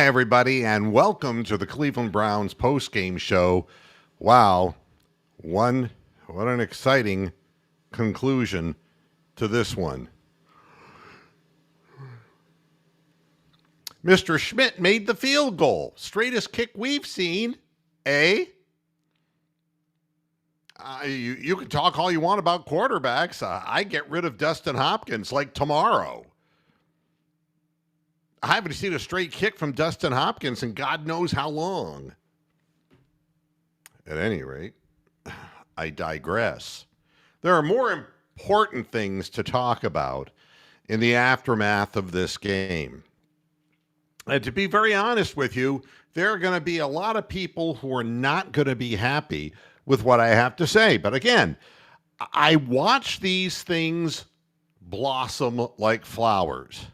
Hi, everybody, and welcome to the Cleveland Browns postgame show. Wow, one what an exciting conclusion to this one. Mr. Schmidt made the field goal. Straightest kick we've seen. Eh? You can talk all you want about quarterbacks. I get rid of Dustin Hopkins like tomorrow. I haven't seen a straight kick from Dustin Hopkins in God knows how long. At any rate, I digress. There are more important things to talk about in the aftermath of this game. And to be very honest with you, there are going to be a lot of people who are not going to be happy with what I have to say. But again, I watch these things blossom like flowers.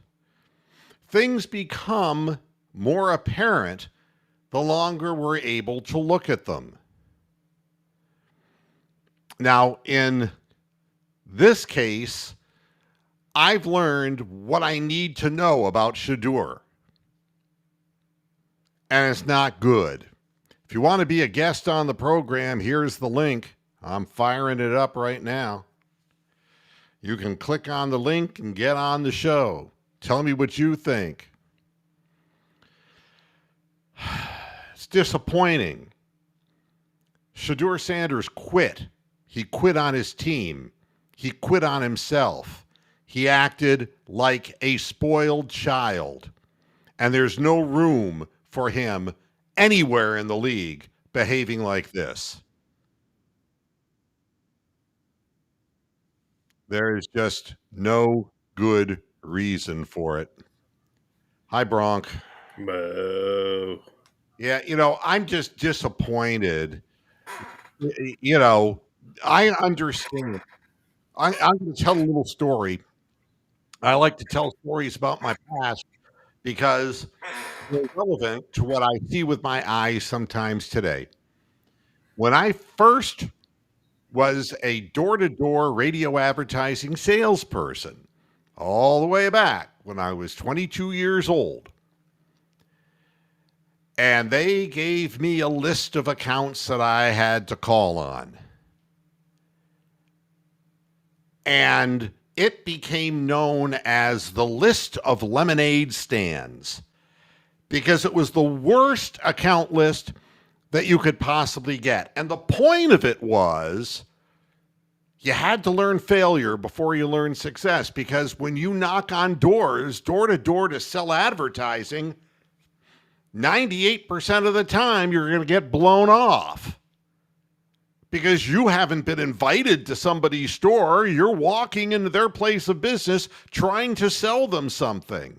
Things become more apparent the longer we're able to look at them. Now, in this case, I've learned what I need to know about Shedeur. And it's not good. If you want to be a guest on the program, here's the link. I'm firing it up right now. You can click on the link and get on the show. Tell me what you think. It's disappointing. Shedeur Sanders quit. He quit on his team. He quit on himself. He acted like a spoiled child. And there's no room for him anywhere in the league behaving like this. There is just no good reason for it. Hi, Bronk. Boo. Yeah, I'm just disappointed. I understand. I'm going to tell a little story. I like to tell stories about my past because they're relevant to what I see with my eyes sometimes today. When I first was a door-to-door radio advertising salesperson, all the way back when I was 22 years old, and they gave me a list of accounts that I had to call on. And it became known as the list of lemonade stands because it was the worst account list that you could possibly get. And the point of it was you had to learn failure before you learn success, because when you knock on doors, door to door to sell advertising, 98% of the time you're going to get blown off because you haven't been invited to somebody's store. You're walking into their place of business trying to sell them something.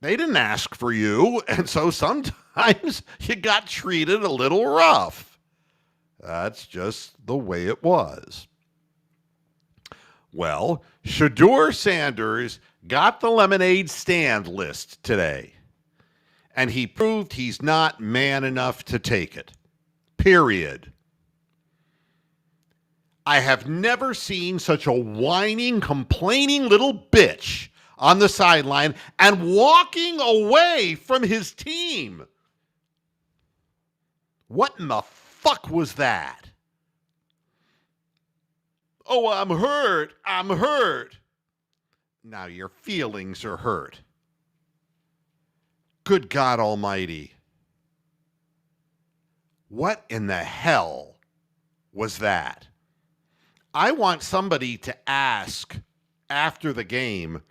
They didn't ask for you, and so sometimes you got treated a little rough. That's just the way it was. Well, Shedeur Sanders got the lemonade stand list today, and he proved he's not man enough to take it. Period. I have never seen such a whining, complaining little bitch on the sideline and walking away from his team. What in the fuck was that? Oh, I'm hurt. I'm hurt. Now your feelings are hurt. Good God Almighty. What in the hell was that? I want somebody to ask after the game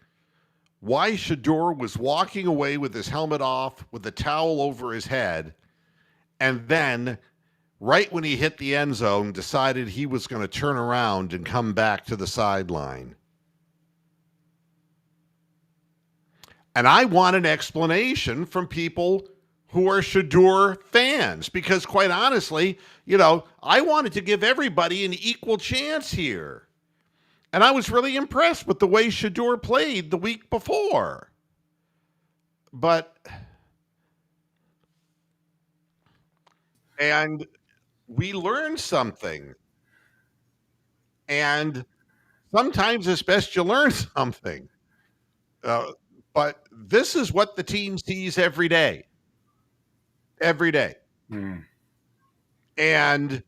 why Shedeur was walking away with his helmet off, with the towel over his head, and then, right when he hit the end zone, decided he was going to turn around and come back to the sideline. And I want an explanation from people who are Shedeur fans, because quite honestly, I wanted to give everybody an equal chance here. And I was really impressed with the way Shedeur played the week before. And we learned something. And sometimes it's best you learn something. But this is what the team sees every day. Every day. Mm. And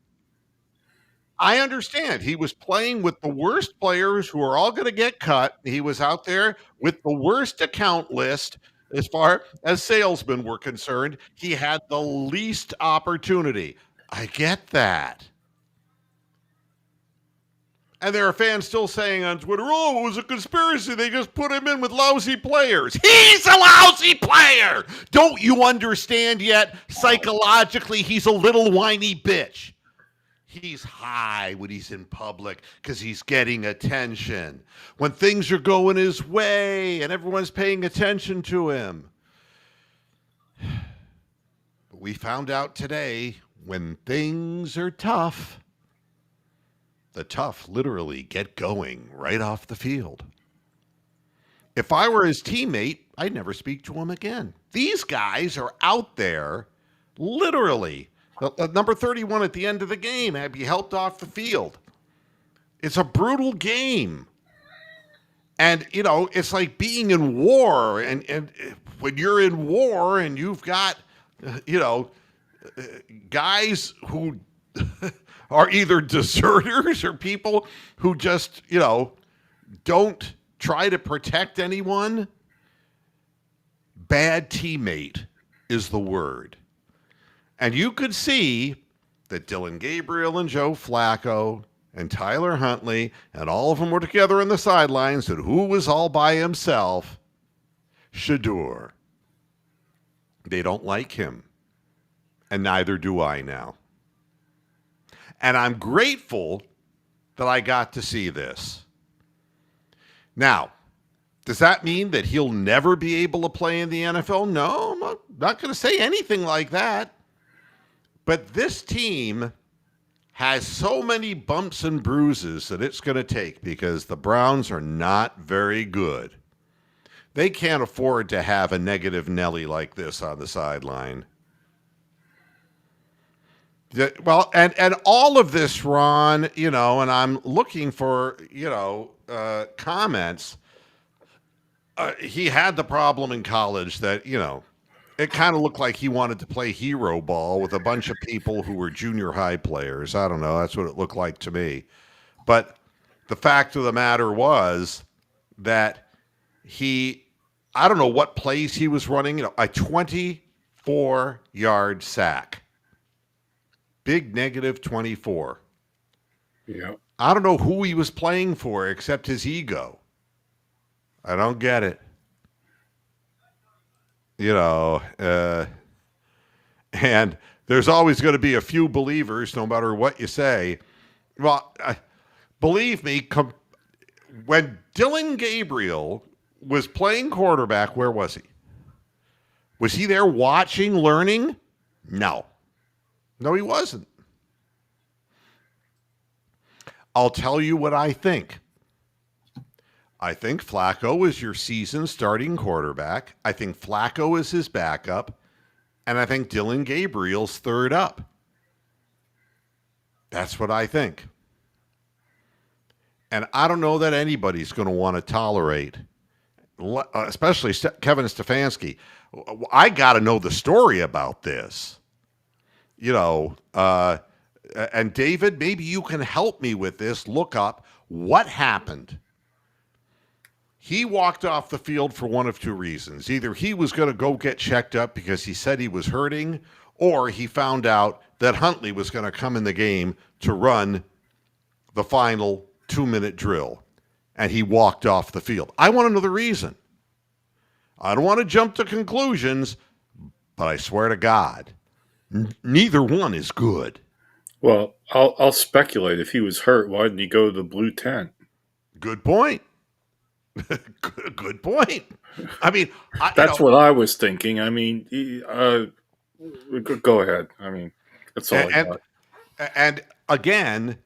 I understand he was playing with the worst players who are all going to get cut. He was out there with the worst account list as far as salesmen were concerned. He had the least opportunity. I get that. And there are fans still saying on Twitter, oh, it was a conspiracy. They just put him in with lousy players. He's a lousy player. Don't you understand yet? Psychologically, he's a little whiny bitch. He's high when he's in public because he's getting attention. When things are going his way and everyone's paying attention to him. But we found out today, when things are tough, the tough literally get going right off the field. If I were his teammate, I'd never speak to him again. These guys are out there literally. Number 31 at the end of the game had to be helped off the field. It's a brutal game. And, you know, it's like being in war. And when you're in war and you've got, guys who are either deserters or people who just, don't try to protect anyone. Bad teammate is the word. And you could see that Dylan Gabriel and Joe Flacco and Tyler Huntley and all of them were together on the sidelines, and who was all by himself? Shador. They don't like him. And neither do I now. And I'm grateful that I got to see this. Now, does that mean that he'll never be able to play in the NFL? No, I'm not going to say anything like that. But this team has so many bumps and bruises that it's going to take because the Browns are not very good. They can't afford to have a negative Nelly like this on the sideline. Well, and all of this, Ron, and I'm looking for, comments. He had the problem in college that, it kind of looked like he wanted to play hero ball with a bunch of people who were junior high players. I don't know. That's what it looked like to me. But the fact of the matter was that I don't know what plays he was running, a 24-yard sack. Big negative 24. Yeah. I don't know who he was playing for except his ego. I don't get it. And there's always going to be a few believers, no matter what you say. Well, believe me, when Dylan Gabriel was playing quarterback, where was he? Was he there watching, learning? No. No, he wasn't. I'll tell you what I think. I think Flacco is your season starting quarterback. I think Flacco is his backup. And I think Dylan Gabriel's third up. That's what I think. And I don't know that anybody's going to want to tolerate, especially Kevin Stefanski. I got to know the story about this. And David, maybe you can help me with this. Look up what happened. He walked off the field for one of two reasons. Either he was going to go get checked up because he said he was hurting, or he found out that Huntley was going to come in the game to run the final 2-minute drill, and he walked off the field. I want to know the reason. I don't want to jump to conclusions, but I swear to God, neither one is good. Well, I'll speculate. If he was hurt, why didn't he go to the blue tent? Good point. Good point. I mean, that's what I was thinking. I mean, go ahead. I mean, that's all I got. And again,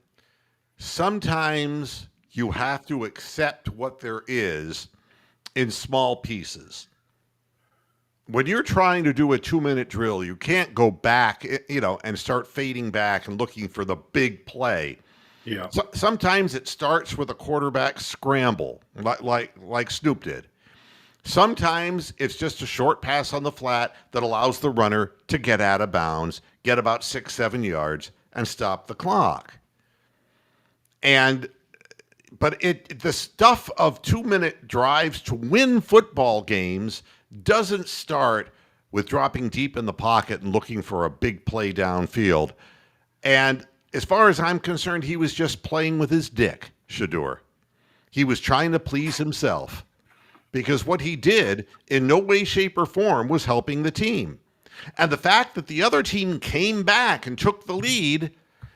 sometimes you have to accept what there is in small pieces. When you're trying to do a 2-minute drill, you can't go back, and start fading back and looking for the big play. Yeah. So, sometimes it starts with a quarterback scramble, like Snoop did. Sometimes it's just a short pass on the flat that allows the runner to get out of bounds, get about 6, 7 yards, and stop the clock. And but the stuff of 2 minute drives to win football games doesn't start with dropping deep in the pocket and looking for a big play downfield. And as far as I'm concerned, he was just playing with his dick, Shador. He was trying to please himself because what he did in no way, shape, or form was helping the team. And the fact that the other team came back and took the lead,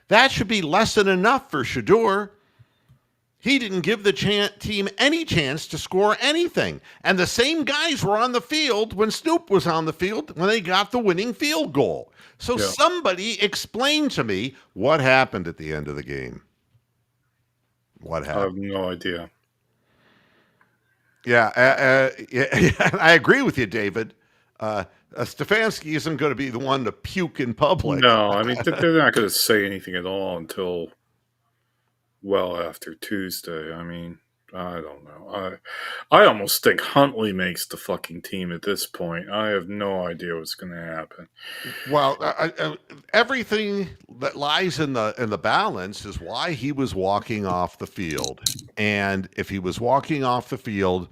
that should be less than enough for Shador. He didn't give the team any chance to score anything. And the same guys were on the field when Snoop was on the field when they got the winning field goal. So somebody explain to me what happened at the end of the game. What happened? I have no idea. Yeah, I agree with you, David. Stefanski isn't going to be the one to puke in public. No, I mean, they're not going to say anything at all until well after Tuesday. I mean, I don't know. I almost think Huntley makes the fucking team at this point. I have no idea what's going to happen. Well, everything that lies in the balance is why he was walking off the field, and if he was walking off the field,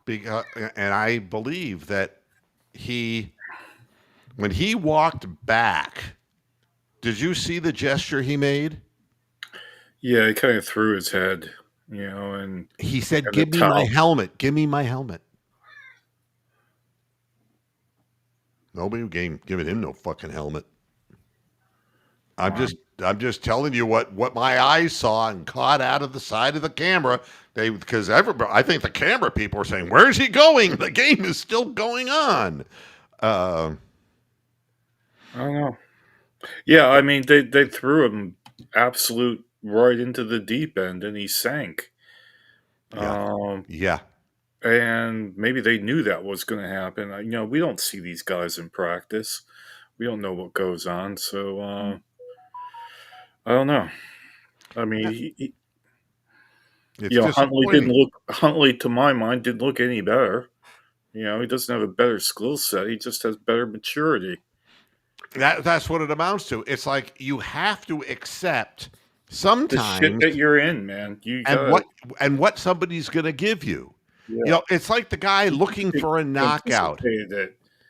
and I believe that when he walked back, did you see the gesture he made? Yeah, he kind of threw his head, and he said, "Give me my helmet. Give me my helmet." Nobody giving him no fucking helmet. I'm just telling you what my eyes saw and caught out of the side of the camera. Because everybody, I think the camera people are saying, "Where's he going? The game is still going on." I don't know. Yeah, I mean they threw him absolute right into the deep end, and he sank. Yeah. And maybe they knew that was going to happen. We don't see these guys in practice. We don't know what goes on. So I don't know. I mean, Huntley, to my mind, didn't look any better. He doesn't have a better skill set. He just has better maturity. That's what it amounts to. It's like you have to accept sometimes the shit that you're in, man. What somebody's going to give you. Yeah. It's like the guy looking for a knockout.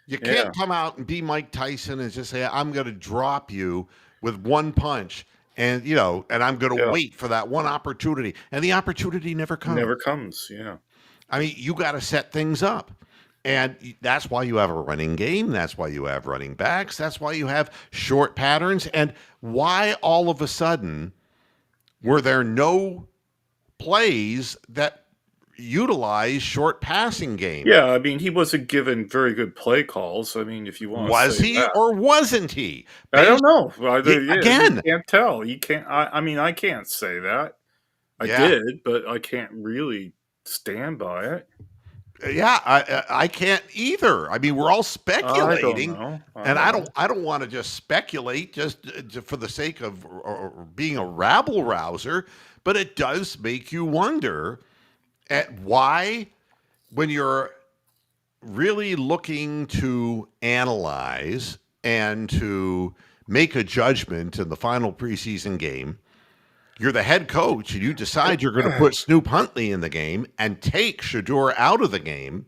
You can't come out and be Mike Tyson and just say, "I'm going to drop you with one punch." And and I'm going to wait for that one opportunity, and the opportunity never comes. Never comes. Yeah. I mean, you got to set things up. And that's why you have a running game. That's why you have running backs. That's why you have short patterns. And why all of a sudden were there no plays that utilize short passing game? Yeah, I mean, he wasn't given very good play calls. I mean, if you want was to say he that. or wasn't he? I don't know. Again, you can't tell. You can't. I mean, I can't say that. I did, but I can't really stand by it. Yeah, I can't either. I mean, we're all speculating, I don't want to just speculate just for the sake of being a rabble rouser, but it does make you wonder at why, when you're really looking to analyze and to make a judgment in the final preseason game, you're the head coach and you decide you're going to put Snoop Huntley in the game and take Shador out of the game.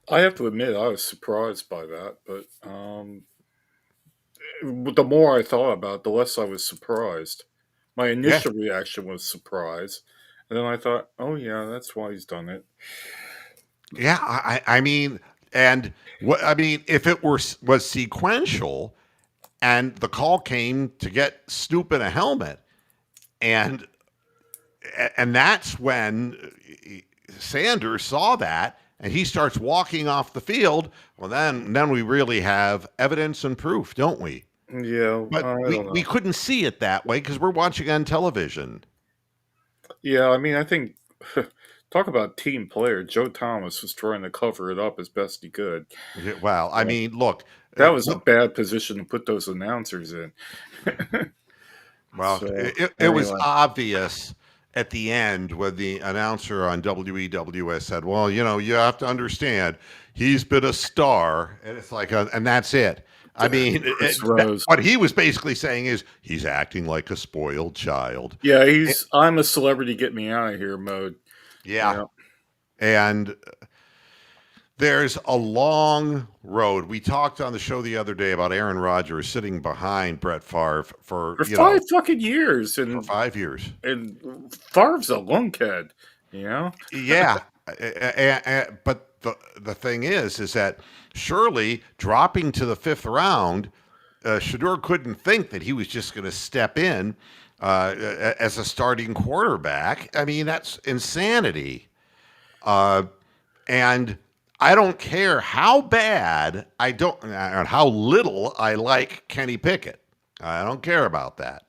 I have to admit, I was surprised by that, but the more I thought about it, the less I was surprised. My initial reaction was surprise, and then I thought, "Oh yeah, that's why he's done it." Yeah, I mean, if it was sequential, and the call came to get Snoop in a helmet, and that's when Sanders saw that, and he starts walking off the field. Well, then we really have evidence and proof, don't we? Yeah, but we couldn't see it that way because we're watching on television. Yeah, I mean, I think talk about team player. Joe Thomas was trying to cover it up as best he could. Well, I mean, look, that was a bad position to put those announcers in. Well, it was obvious at the end when the announcer on WEWS said, "Well, you know, you have to understand, he's been a star," and it's like, and that's it. I mean, Chris Rose. what he was basically saying is he's acting like a spoiled child. Yeah, Eh, he's I'm a celebrity, get me out of here mode. yeah, Yeah. and there's a long road. We talked on the show the other day about Aaron Rodgers sitting behind Brett Favre for, For you know, 5 fucking years, for 5 years. and Favre's a lunkhead, you know? Yeah, but the thing is that surely dropping to the fifth round, Shador couldn't think that he was just going to step in as a starting quarterback. I mean, that's insanity. Uh, and I don't care how bad I don't, or how little I like Kenny Pickett. I don't care about that.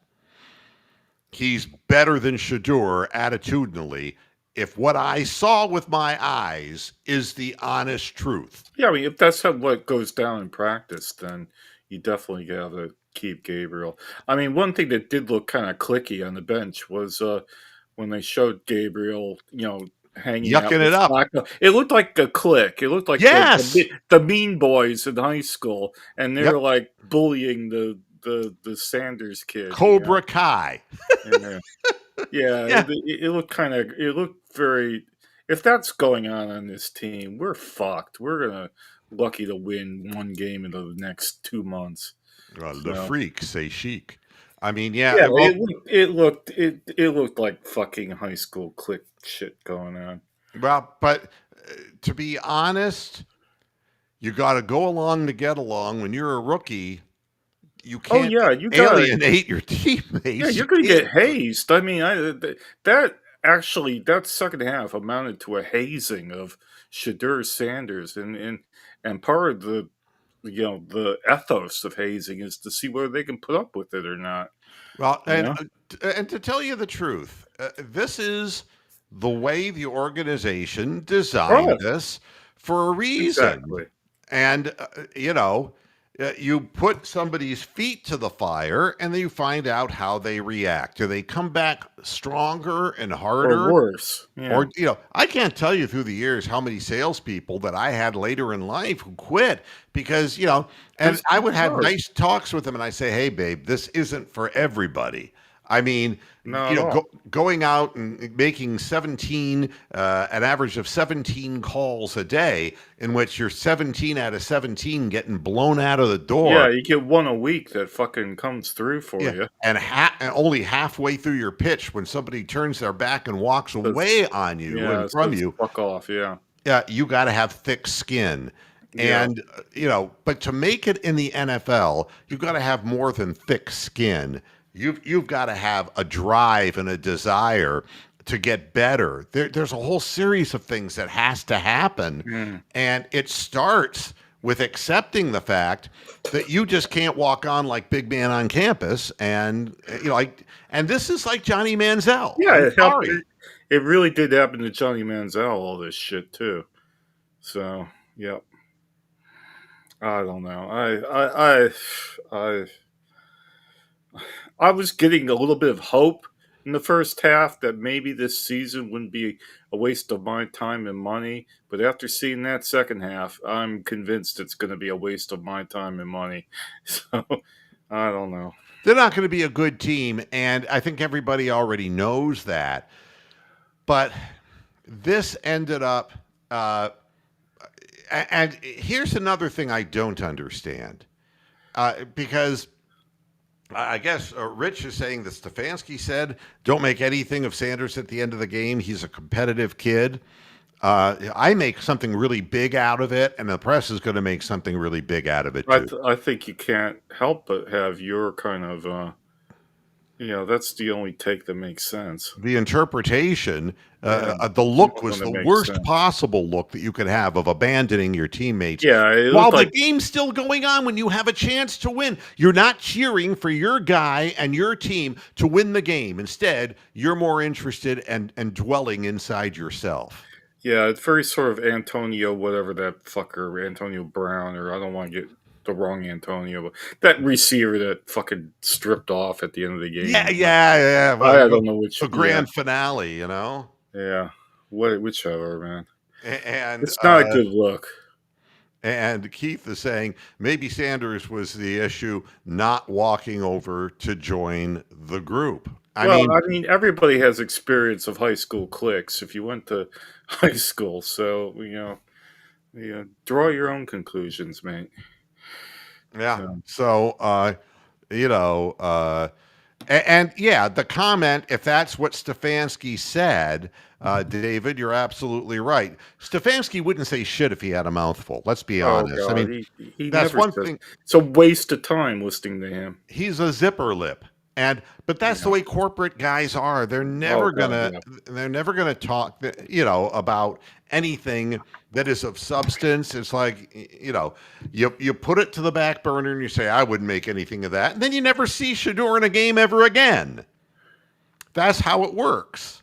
He's better than Shador attitudinally if what I saw with my eyes is the honest truth. Yeah, I mean, if that's how what goes down in practice, then you definitely gotta keep Gabriel. I mean, one thing that did look kinda clicky on the bench was, when they showed Gabriel, hanging out Yucking with it up. Flacco. It looked like a clique. It looked like Yes. the Mean Boys in high school, and they were, Yep. like, bullying the Sanders kid, you know? Cobra Kai. Yeah. Yeah, Yeah. it looked it looked very if that's going on this team, we're fucked. We're gonna lucky to win 1 game in the next 2 months. Le So, freak, say chic. I mean, yeah. yeah, Well, it looked like fucking high school clique shit going on. but to be honest, you got to go along to get along. When you're a rookie, you Oh, can't yeah, you gotta alienate your yeah, teammates. You you're gonna can't. get hazed. I mean, that actually that second half amounted to a hazing of Shadur Sanders, and part of the ethos of hazing is to see whether they can put up with it or not. Well, You know? and to tell you the truth, this is the way the organization designed Oh, this for a reason. exactly. And you put somebody's feet to the fire, and then you find out how they react. Do they come back stronger and Or harder? worse. Or, Yeah. I can't tell you through the years how many salespeople that I had later in life who quit because, and I would It's have hard. nice talks with them and I say, hey, babe, this isn't for everybody. I mean, Not at all. going out and making an average of 17 calls a day in which you're 17 out of 17 getting blown out of the Yeah, door. you get 1 a week that fucking comes through for Yeah, you. and only halfway through your pitch when somebody turns their back and walks Says away on you yeah, and it from says you, fuck off, yeah. yeah, you got to have thick skin. Yeah. And, but to make it in the NFL, you've got to have more than thick skin. You've got to have a drive and a desire to get better. There's a whole series of things that has to happen. Mm. And it starts with accepting the fact that you just can't walk on like big man on campus. And, and this is like Johnny Manziel. Yeah, I'm it helped sorry. it really did happen to Johnny Manziel, all this shit too. So, yep. I don't know. I I was getting a little bit of hope in the first half that maybe this season wouldn't be a waste of my time and money. But after seeing that second half, I'm convinced it's going to be a waste of my time and money. So I don't know. They're not going to be a good team. And I think everybody already knows that. But this ended up, and here's another thing I don't understand. Because I guess Rich is saying that Stefanski said, don't make anything of Sanders at the end of the game. He's a competitive kid. I make something really big out of it, and the press is going to make something really big out of it too. I think you can't help but have your kind of that's the only take that makes sense. The interpretation, Yeah, the some look of was them the that makes worst sense. possible look that you could have of abandoning your teammates Yeah, it while looked the like game's still going on when you have a chance to win. You're not cheering for your guy and your team to win the game. Instead, you're more interested and dwelling inside yourself. yeah, it's very sort of Antonio, whatever that fucker, Antonio Brown, or I don't want to get the wrong Antonio. That receiver that fucking stripped off at the end of the game. Yeah. I Well, don't know which. the Yeah, grand finale, you know, yeah. Whichever, man. and It's not a good look. and Keith is saying maybe Sanders was the issue, not walking over to join the group. I Well, mean, I mean, everybody has experience of high school cliques if you went to high school. So draw your own conclusions, mate. yeah. So, So, you know, and yeah, the comment, if that's what Stefanski said, David, you're absolutely right. Stefanski wouldn't say shit if he had a mouthful. Let's be oh honest. I god, mean, he that's never one says. thing. It's a waste of time listening to him. He's a zipper lip. But that's the Yeah. way corporate guys are. Oh god, yeah. They're never gonna talk, about anything that is of substance. It's like, you put it to the back burner and you say, I wouldn't make anything of that. And then you never see Shador in a game ever again. That's how it works.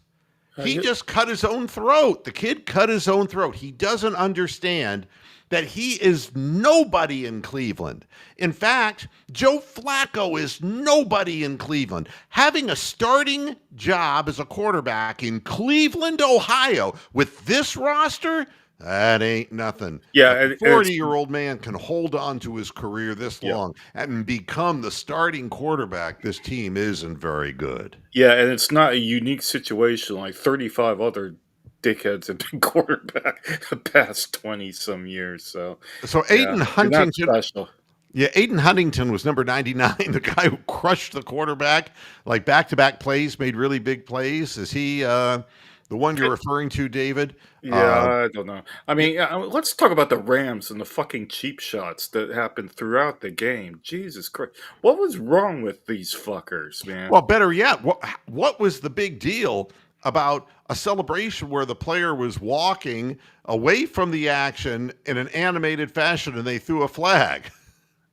He Yeah, just cut his own throat. The kid cut his own throat. He doesn't understand that he is nobody in Cleveland. In fact, Joe Flacco is nobody in Cleveland. Having a starting job as a quarterback in Cleveland, Ohio, with this roster, that ain't nothing. yeah, If a and it's 40-year-old man can hold on to his career this yeah, long and become the starting quarterback, this team isn't very good. yeah, and it's not a unique situation like 35 other dickheads have been quarterback the past 20 some years. So So yeah, Aiden you're not Huntington, special. yeah, Aiden Huntington was number 99, the guy who crushed the quarterback, like back-to-back plays, made really big plays. Is he the one you're referring to, David? Yeah, Uh, I don't know. I mean, let's talk about the Rams and the fucking cheap shots that happened throughout the game. Jesus Christ. What was wrong with these fuckers, man? well, better yet, what was the big deal about a celebration where the player was walking away from the action in an animated fashion and they threw a flag?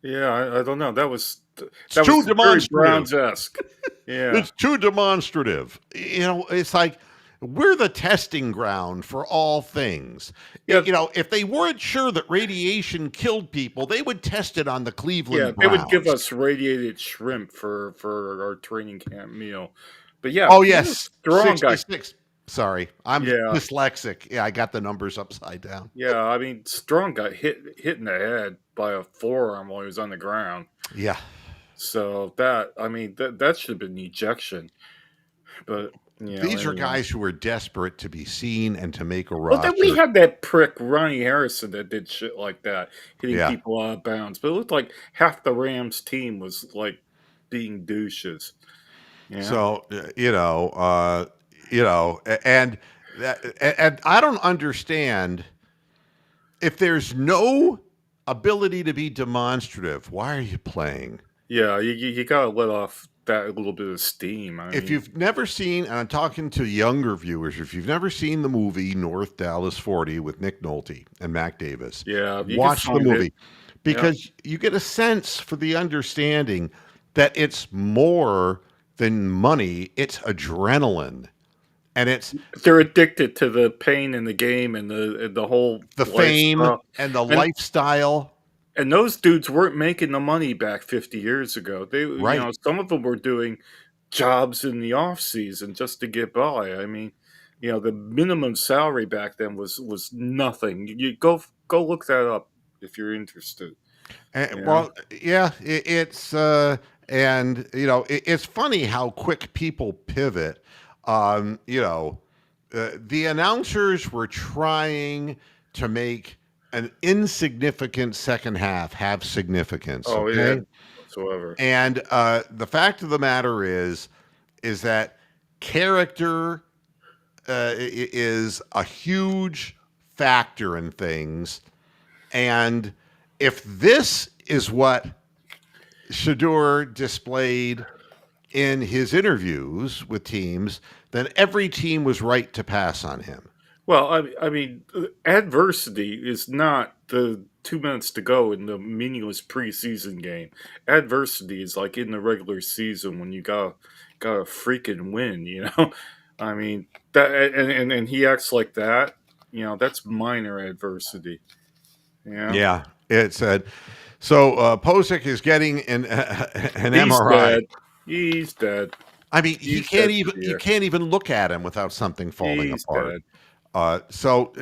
Yeah, I don't know. It's That too was very demonstrative. Browns-esque. Yeah. It's too demonstrative. It's like we're the testing ground for all things. Yeah, If they weren't sure that radiation killed people, they would test it on the yeah, Cleveland they would give Browns. us radiated shrimp for our training camp meal. But yeah, Oh, Pierre yes, Strong got 66. Sorry, I'm yeah, dyslexic. Yeah, I got the numbers upside down. yeah, I mean, Strong got hit in the head by a forearm while he was on the ground. Yeah. So that I mean that should have been ejection. But These are anyway. guys who are desperate to be seen and to make a Well, then we roster. had that prick Ronnie Harrison that did shit like that, hitting Yeah. people out of bounds. But it looked like half the Rams team was like being douches. Yeah. So and and I don't understand if there's no ability to be demonstrative. Why are you playing? Yeah, you gotta let off that little bit of steam. I If mean, you've never seen, and I'm talking to younger viewers, if you've never seen the movie North Dallas 40 with Nick Nolte and Mac Davis, yeah, you can watch the find it. movie Yeah. because you get a sense for the understanding that it's more than money, it's adrenaline. And it's They're addicted to the pain in the game and the whole the fame lifestyle. and the And lifestyle, and those dudes weren't making the money back 50 years ago. right? Some of them were doing jobs in the off season just to get by. I mean, the minimum salary back then was nothing. You go look that up if you're interested. Yeah. Well, yeah, it's and it's funny how quick people pivot. The announcers were trying to make an insignificant second half have significance. Oh yeah, Okay, whatsoever. and the fact of the matter is that character is a huge factor in things. And if this is what Shador displayed in his interviews with teams, then every team was right to pass on him. Well, I mean, adversity is not the 2 minutes to go in the meaningless preseason game. Adversity is like in the regular season when you got to freaking win. I mean that, and he acts like that. That's minor adversity. Yeah. Yeah, it said. So Posick is getting an He's MRI. dead. He's dead. I mean, He's dead for the you year. can't even look at him without something falling He's apart. dead. So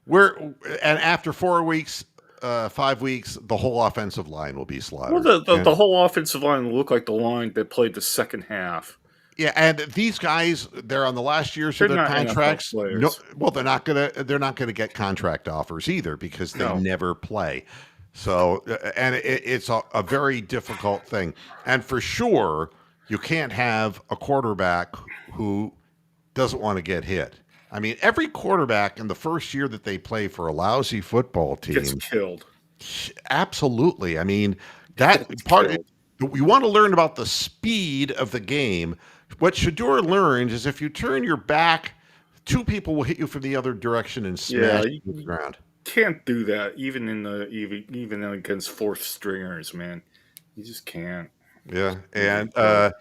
we're and after 4 weeks, 5 weeks, the whole offensive line will be Well, slaughtered. the whole offensive line looked like the line that played the second half. Yeah, and these guys, they're on the last years of They're their not NFL contracts. No, players. well, they're not gonna get contract offers either because they No. never play. So, and it's a very difficult thing. And for sure, you can't have a quarterback who doesn't want to get hit. I mean, every quarterback in the first year that they play for a lousy football Gets team, killed. absolutely. I mean, that Gets part, killed. we want to learn about the speed of the game. What Shador learned is if you turn your back, two people will hit you from the other direction and Yeah, smash you to the ground. can't do that even in the even against fourth stringers, man. You just can't. Yeah, You and get killed.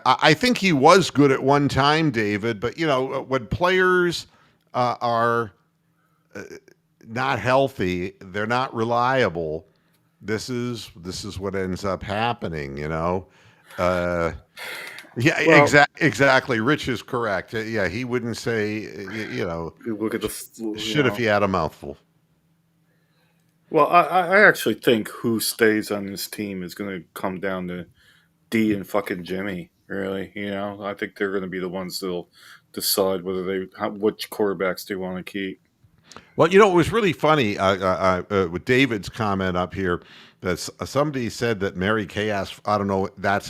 I think he was good at one time, David. But when players are not healthy, they're not reliable. This is what ends up happening. Uh, yeah, Well, exactly. Rich is correct. Yeah, he wouldn't say you look at the shit if he had a mouthful. Well, I actually think who stays on this team is going to come down to D and fucking Jimmy. Really, I think they're going to be the ones that'll decide whether which quarterbacks they want to keep. Well, it was really funny with David's comment up here that somebody said that Mary Kay asked, I don't know,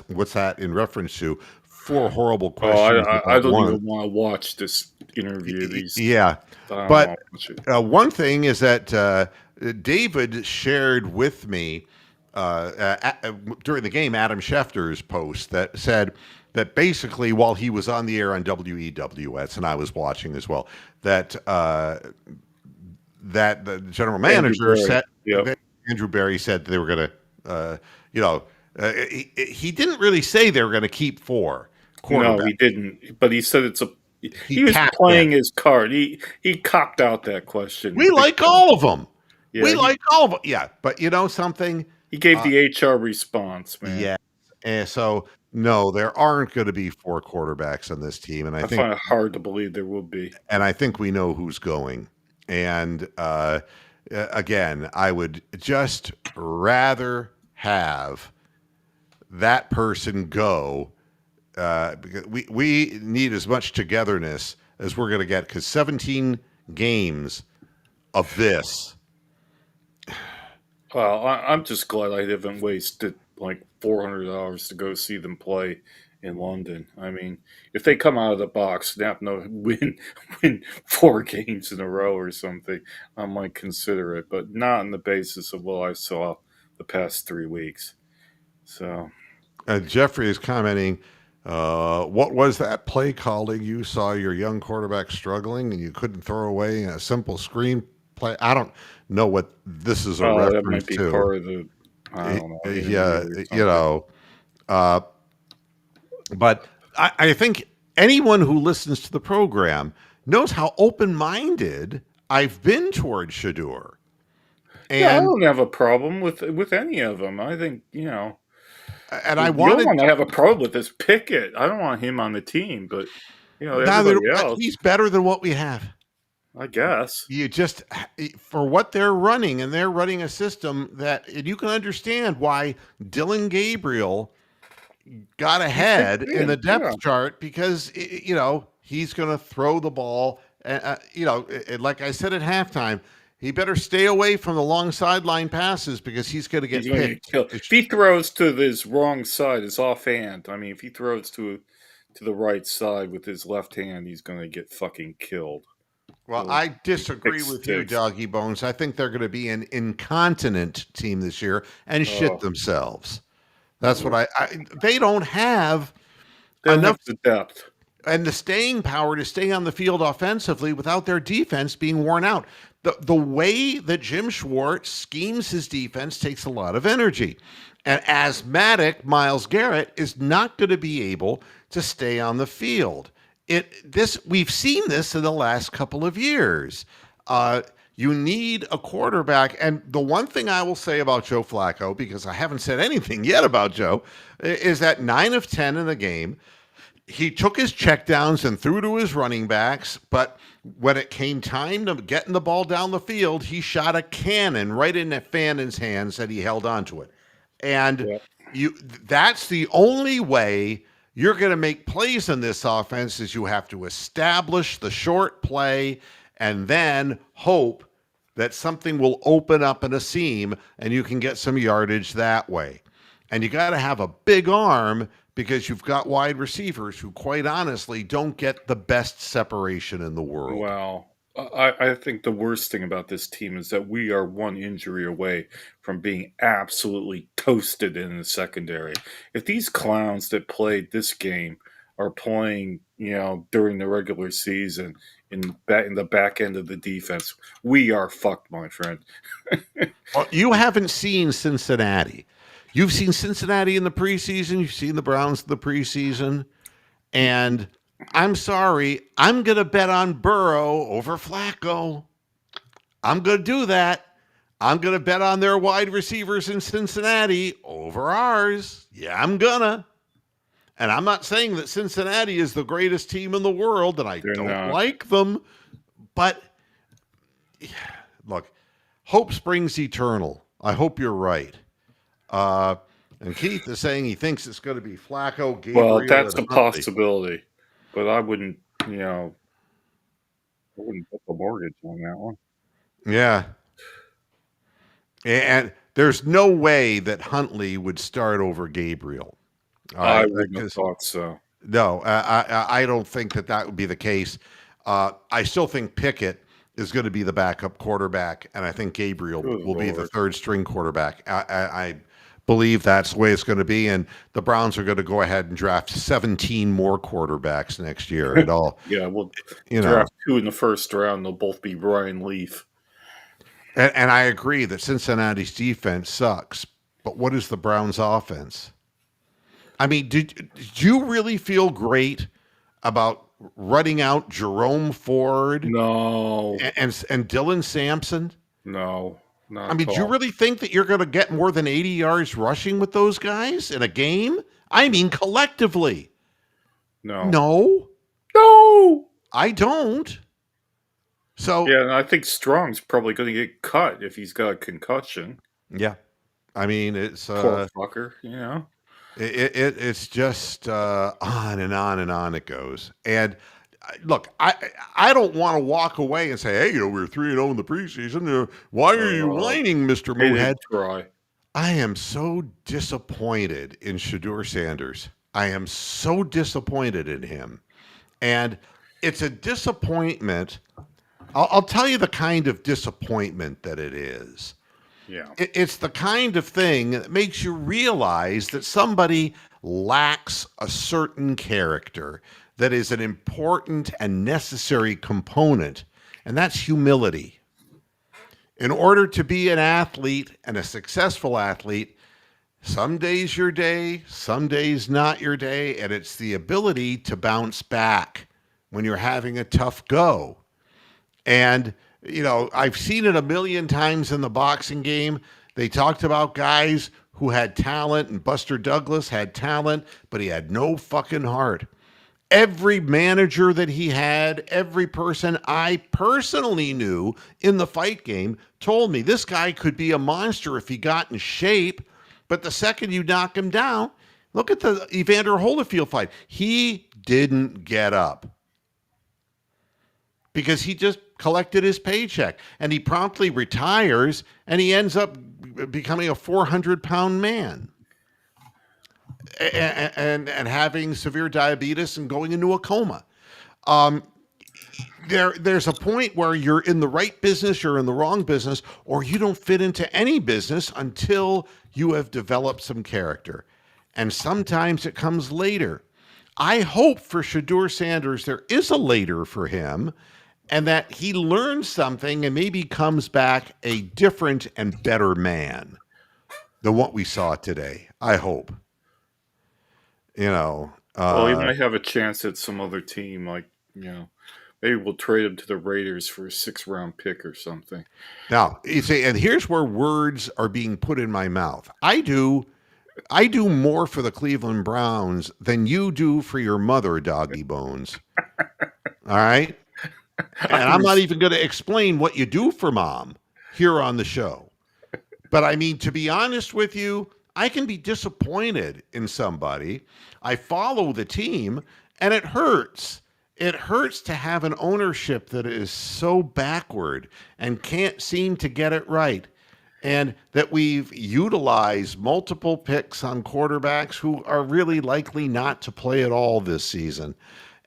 what's that in reference to? Four horrible Oh, questions I about don't one. even want to watch this interview. Yeah. I don't But want to watch it. one thing is that David shared with me during the game Adam Schefter's post that said that basically while he was on the air on WEWS, and I was watching as well, that the general manager said Yep. that Andrew Barry said they were going to, he didn't really say they were going to keep four No, quarterbacks. he didn't. But he said He he was capped playing it. his card. He copped out that question. We big like time. all of them. Yeah, Yeah, but you know something? he gave the HR response, man. Yeah. And so no, there aren't going to be four quarterbacks on this team, I find it hard to believe there will be. I think we know who's going. And again, I would just rather have that person go because we need as much togetherness as we're going to get because 17 games of this. Well, I'm just glad I haven't wasted like $400 to go see them play in London. I mean, if they come out of the box, snap, no, win 4 games in a row or something, I might consider it, but not on the basis of what I saw the past 3 weeks. So, Jeffrey is commenting, what was that play calling? You saw your young quarterback struggling and you couldn't throw away a simple screen play. I don't know what this is a that reference might be to. part of the, I don't know. Yeah, interview or something. uh, but I think anyone who listens to the program knows how open-minded I've been towards Shador. Yeah, I And don't have a problem with any of them. I think I the only wanted one I have a problem with is Pickett. I don't want him on the team, but neither everybody else, he's better than what we have. I guess. You just for what they're running, and they're running a system that and you can understand why Dylan Gabriel got ahead in the Yeah. depth chart because he's going to throw the ball. Like I said at halftime, he better stay away from the long sideline passes because he's going to get He's going to get picked. killed. If he throws to his wrong side, his offhand. I mean, if he throws to the right side with his left hand, he's going to get fucking killed. Well, He'll I disagree pick with you, six. Doggy Bones. I think they're going to be an incontinent team this year and shit Oh, themselves. That's what they don't have they don't enough have the depth. and the staying power to stay on the field offensively without their defense being worn out. The way that Jim Schwartz schemes his defense takes a lot of energy. And asthmatic Myles Garrett is not going to be able to stay on the field. We've seen this in the last couple of years. You need a quarterback. And the one thing I will say about Joe Flacco, because I haven't said anything yet about Joe, is that 9 of 10 in the game, he took his checkdowns and threw to his running backs, but when it came time to getting the ball down the field, he shot a cannon right in Fannon's hands and he held onto it. And Yeah. you that's the only way you're going to make plays in this offense is you have to establish the short play and then hope that something will open up in a seam and you can get some yardage that way. And you got to have a big arm because you've got wide receivers who, quite honestly, don't get the best separation in the world. Well, I think the worst thing about this team is that we are one injury away from being absolutely toasted in the secondary. If these clowns that played this game are playing, during the regular season in the back end of the defense, we are fucked, my friend. Well, you haven't seen Cincinnati. You've seen Cincinnati in the preseason. You've seen the Browns in the preseason. And I'm sorry, I'm going to bet on Burrow over Flacco. I'm going to do that. I'm going to bet on their wide receivers in Cincinnati over ours. Yeah, I'm going to. And I'm not saying that Cincinnati is the greatest team in the world, and I They're don't not. like them. But look, hope springs eternal. I hope you're right. And Keith is saying he thinks it's going to be Flacco, Well, Gabriel, that's and a Huntley. possibility, but I wouldn't, I wouldn't put the mortgage on that one. Yeah. And there's no way that Huntley would start over Gabriel. All I right. wouldn't have Because thought so. no, I don't think that would be the case. I still think Pickett is going to be the backup quarterback, and I think Gabriel Good will be the Lord. third string quarterback. I believe that's the way it's going to be, and the Browns are going to go ahead and draft 17 more quarterbacks next year. And all, Yeah, we'll you know, draft 2 in the first round. They'll both be Ryan Leaf. and I agree that Cincinnati's defense sucks, but what is the Browns' offense? I mean, did you really feel great about running out Jerome Ford No, and Dylan Sampson? no, I not mean, at do you all. really think that you're going to get more than 80 yards rushing with those guys in a game? I mean, collectively. No. No, No! I don't. So, Yeah, and I think Strong's probably going to get cut if he's got a concussion. yeah, I mean, it's Poor fucker, it's just on and on and on it goes. And look, I don't want to walk away and say, hey, we were 3-0 in the preseason. Why are you Uh, whining, Mister they didn't Moohead? try. I am so disappointed in Shadur Sanders. I am so disappointed in him. And it's a disappointment. I'll tell you the kind of disappointment that it is. Yeah. It's the kind of thing that makes you realize that somebody lacks a certain character that is an important and necessary component, and that's humility. In order to be an athlete and a successful athlete, some days your day, some days not your day, and it's the ability to bounce back when you're having a tough go. And, I've seen it a million times in the boxing game. They talked about guys who had talent, and Buster Douglas had talent, but he had no fucking heart. Every manager that he had, every person I personally knew in the fight game told me this guy could be a monster if he got in shape. But the second you knock him down, look at the Evander Holyfield fight. He didn't get up because he just collected his paycheck and he promptly retires and he ends up becoming a 400-pound man and having severe diabetes and going into a coma. There's a point where you're in the right business, you're in the wrong business, or you don't fit into any business until you have developed some character. And sometimes it comes later. I hope for Shadur Sanders there is a later for him and that he learns something and maybe comes back a different and better man than what we saw today. I hope. You know, Well, he might have a chance at some other team, like, Maybe we'll trade him to the Raiders for a 6th-round pick or something. Now, you see, and here's where words are being put in my mouth. I do more for the Cleveland Browns than you do for your mother, Doggy Bones. All right? And I'm not even going to explain what you do for mom here on the show. But I mean, to be honest with you, I can be disappointed in somebody. I follow the team, and it hurts. It hurts to have an ownership that is so backward and can't seem to get it right. And that we've utilized multiple picks on quarterbacks who are really likely not to play at all this season.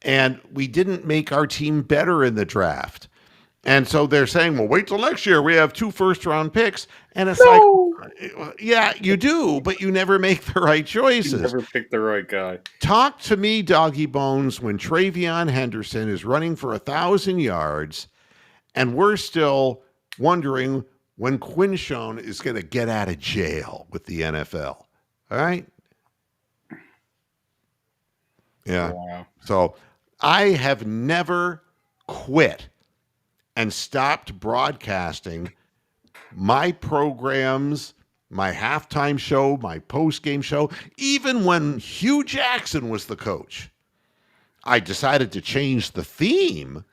And we didn't make our team better in the draft. And so they're saying, well, wait till next year. We have 2 first-round picks. And it's like, yeah, you do, but you never make the right choices. You never pick the right guy. Talk to me, Doggy Bones, when Travion Henderson is running for 1,000 yards, and we're still wondering when Quinshon is going to get out of jail with the NFL. All right? Yeah. Wow. So I have never quit and stopped broadcasting my programs, my halftime show, my postgame show, even when Hugh Jackson was the coach. I decided to change the theme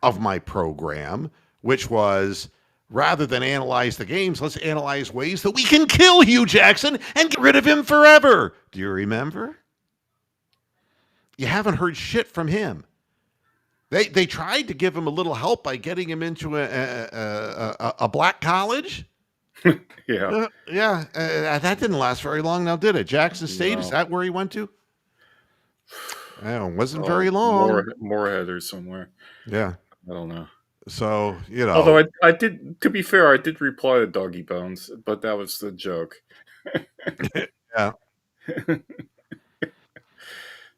of my program, which was, rather than analyze the games, let's analyze ways that we can kill Hugh Jackson and get rid of him forever. Do you remember? You haven't heard shit from him. They tried to give him a little help by getting him into a black college. Yeah. That didn't last very long now, did it? Jackson State, No. is that where he went to? It wasn't very long. Moorhead or somewhere. Yeah. I don't know. So, you know. Although I did, to be fair, I did reply to Doggy Bones, but that was the joke. Yeah.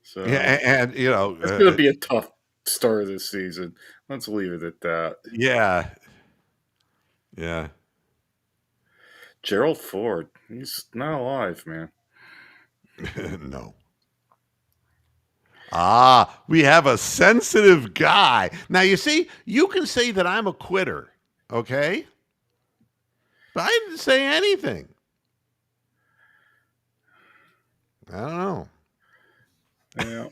So Yeah, and you know, it's going to be a tough start of this season. Let's leave it at that. Yeah. Yeah. Gerald Ford, he's not alive, man. No. We have a sensitive guy. Now, you see, you can say that I'm a quitter, okay? But I didn't say anything. I don't know. Yeah.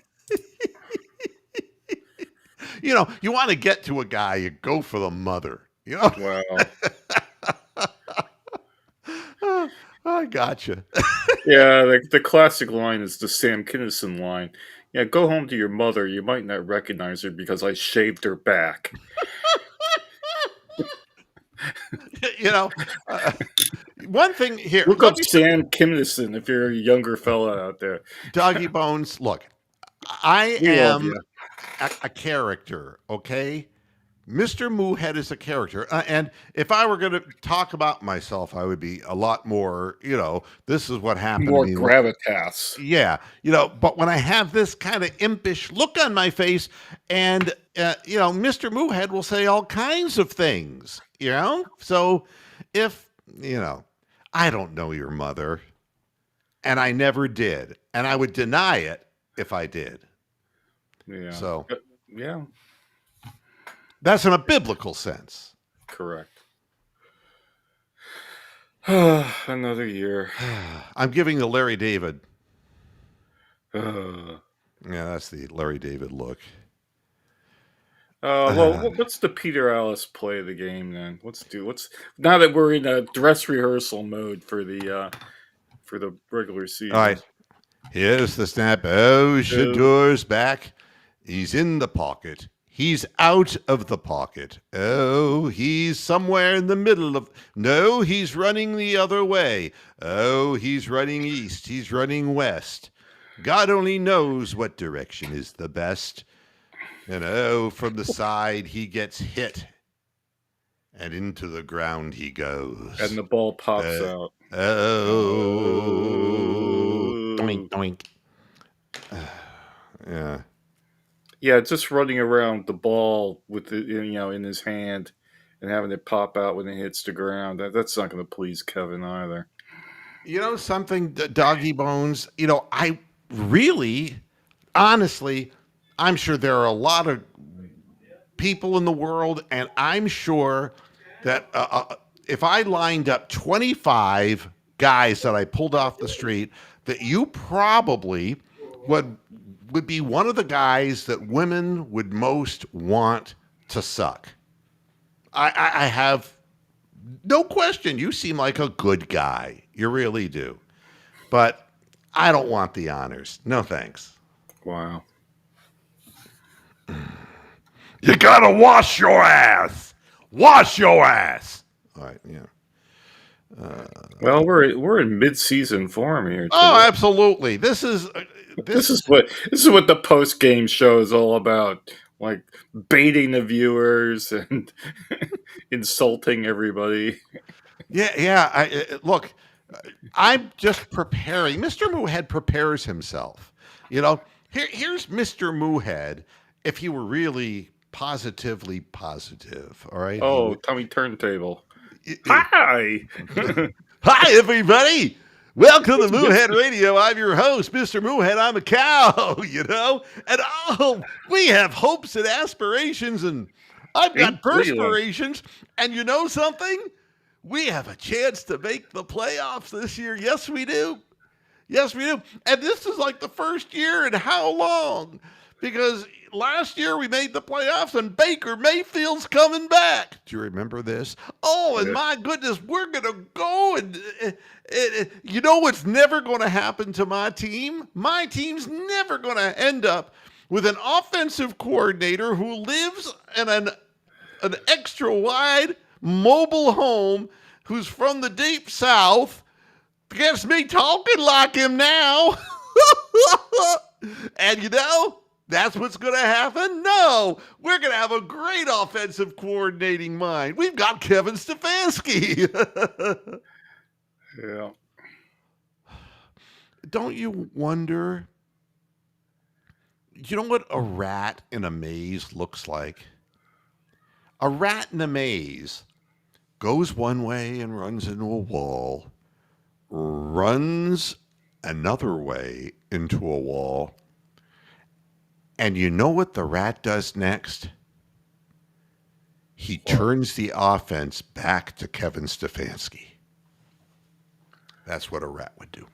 You know, you want to get to a guy, you go for the mother. You know? Wow. I gotcha. Yeah, the classic line is the Sam Kinison line. Yeah, go home to your mother. You might not recognize her because I shaved her back. You know, one thing here. Look up Sam Kinison if you're a younger fella out there. Doggy Bones, look, I am a character, okay? Mr. Moohead is a character. And if I were going to talk about myself, I would be a lot more, you know, this is what happened more to me. Gravitas. Yeah. You know, but when I have this kind of impish look on my face and, you know, Mr. Moohead will say all kinds of things, you know? So if, you know, I don't know your mother and I never did, and I would deny it if I did. Yeah. So, yeah. That's in a biblical sense. Correct. Another year. I'm giving the Larry David. Yeah, that's the Larry David look. Well, what's the Peter Alice play of the game then? Let's now that we're in a dress rehearsal mode for the regular season. All right. Here's the snap. Oh, Shador's back. He's in the pocket. He's out of the pocket. Oh, he's somewhere in the middle of... No, he's running the other way. Oh, he's running east. He's running west. God only knows what direction is the best. And oh, from the side, he gets hit. And into the ground he goes. And the ball pops out. Oh. Doink, doink. Yeah. Yeah, just running around the ball with the, you know, in his hand and having it pop out when it hits the ground. That's not going to please Kevin either. You know something, Doggy Bones? You know, I really, honestly, I'm sure there are a lot of people in the world, and I'm sure that if I lined up 25 guys that I pulled off the street, that you probably would would be one of the guys that women would most want to suck. I have no question. You seem like a good guy. You really do. But I don't want the honors. No thanks. Wow. You gotta wash your ass. Wash your ass. All right, yeah. Well, we're in mid-season form here Oh, today. absolutely. This is This is what the post-game show is all about. Like baiting the viewers and insulting everybody. yeah. Look. I'm just preparing. Mr. Moohead prepares himself. You know, here's Mr. Moohead if he were really positively positive. All right. He Oh, would. Tommy Turntable. eh, Hi. Hi, everybody. Welcome to It's Moohead Mr. Radio. I'm your host, Mr. Moohead. I'm a cow, you know, and we have hopes and aspirations, and I've in got Cleveland. perspirations. And you know something? We have a chance to make the playoffs this year. Yes, we do. Yes, we do. And this is like the first year in how long? Because last year we made the playoffs and Baker Mayfield's coming back. Do you remember this? Oh, and Yeah. my goodness, we're going to go and you know what's never going to happen to my team? My team's never going to end up with an offensive coordinator who lives in an extra wide mobile home who's from the deep south. Gets me talking like him now. And you know, that's what's going to happen? No, we're going to have a great offensive coordinating mind. We've got Kevin Stefanski. Yeah. Don't you wonder? You know what a rat in a maze looks like? A rat in a maze goes one way and runs into a wall, runs another way into a wall. And you know what the rat does next? He turns the offense back to Kevin Stefanski. That's what a rat would do.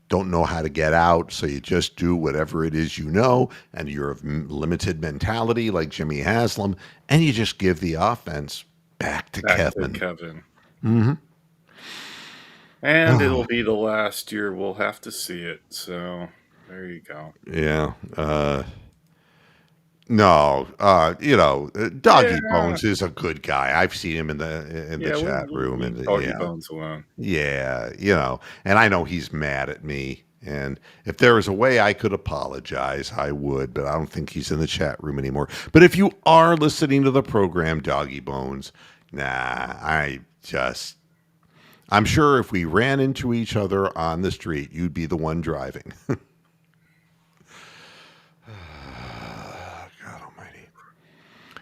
Don't know how to get out, so you just do whatever it is you know, and you're of limited mentality like Jimmy Haslam, and you just give the offense back to Back Kevin. to Kevin. Mm-hmm. And it'll be the last year we'll have to see it. So there you go. Yeah. No, you know, Doggy Yeah. Bones is a good guy. I've seen him in the Yeah, chat room, and Doggy yeah, Bones alone. yeah, you know, and I know he's mad at me. And if there was a way I could apologize, I would, but I don't think he's in the chat room anymore. But if you are listening to the program, Doggy Bones, I'm sure if we ran into each other on the street, you'd be the one driving.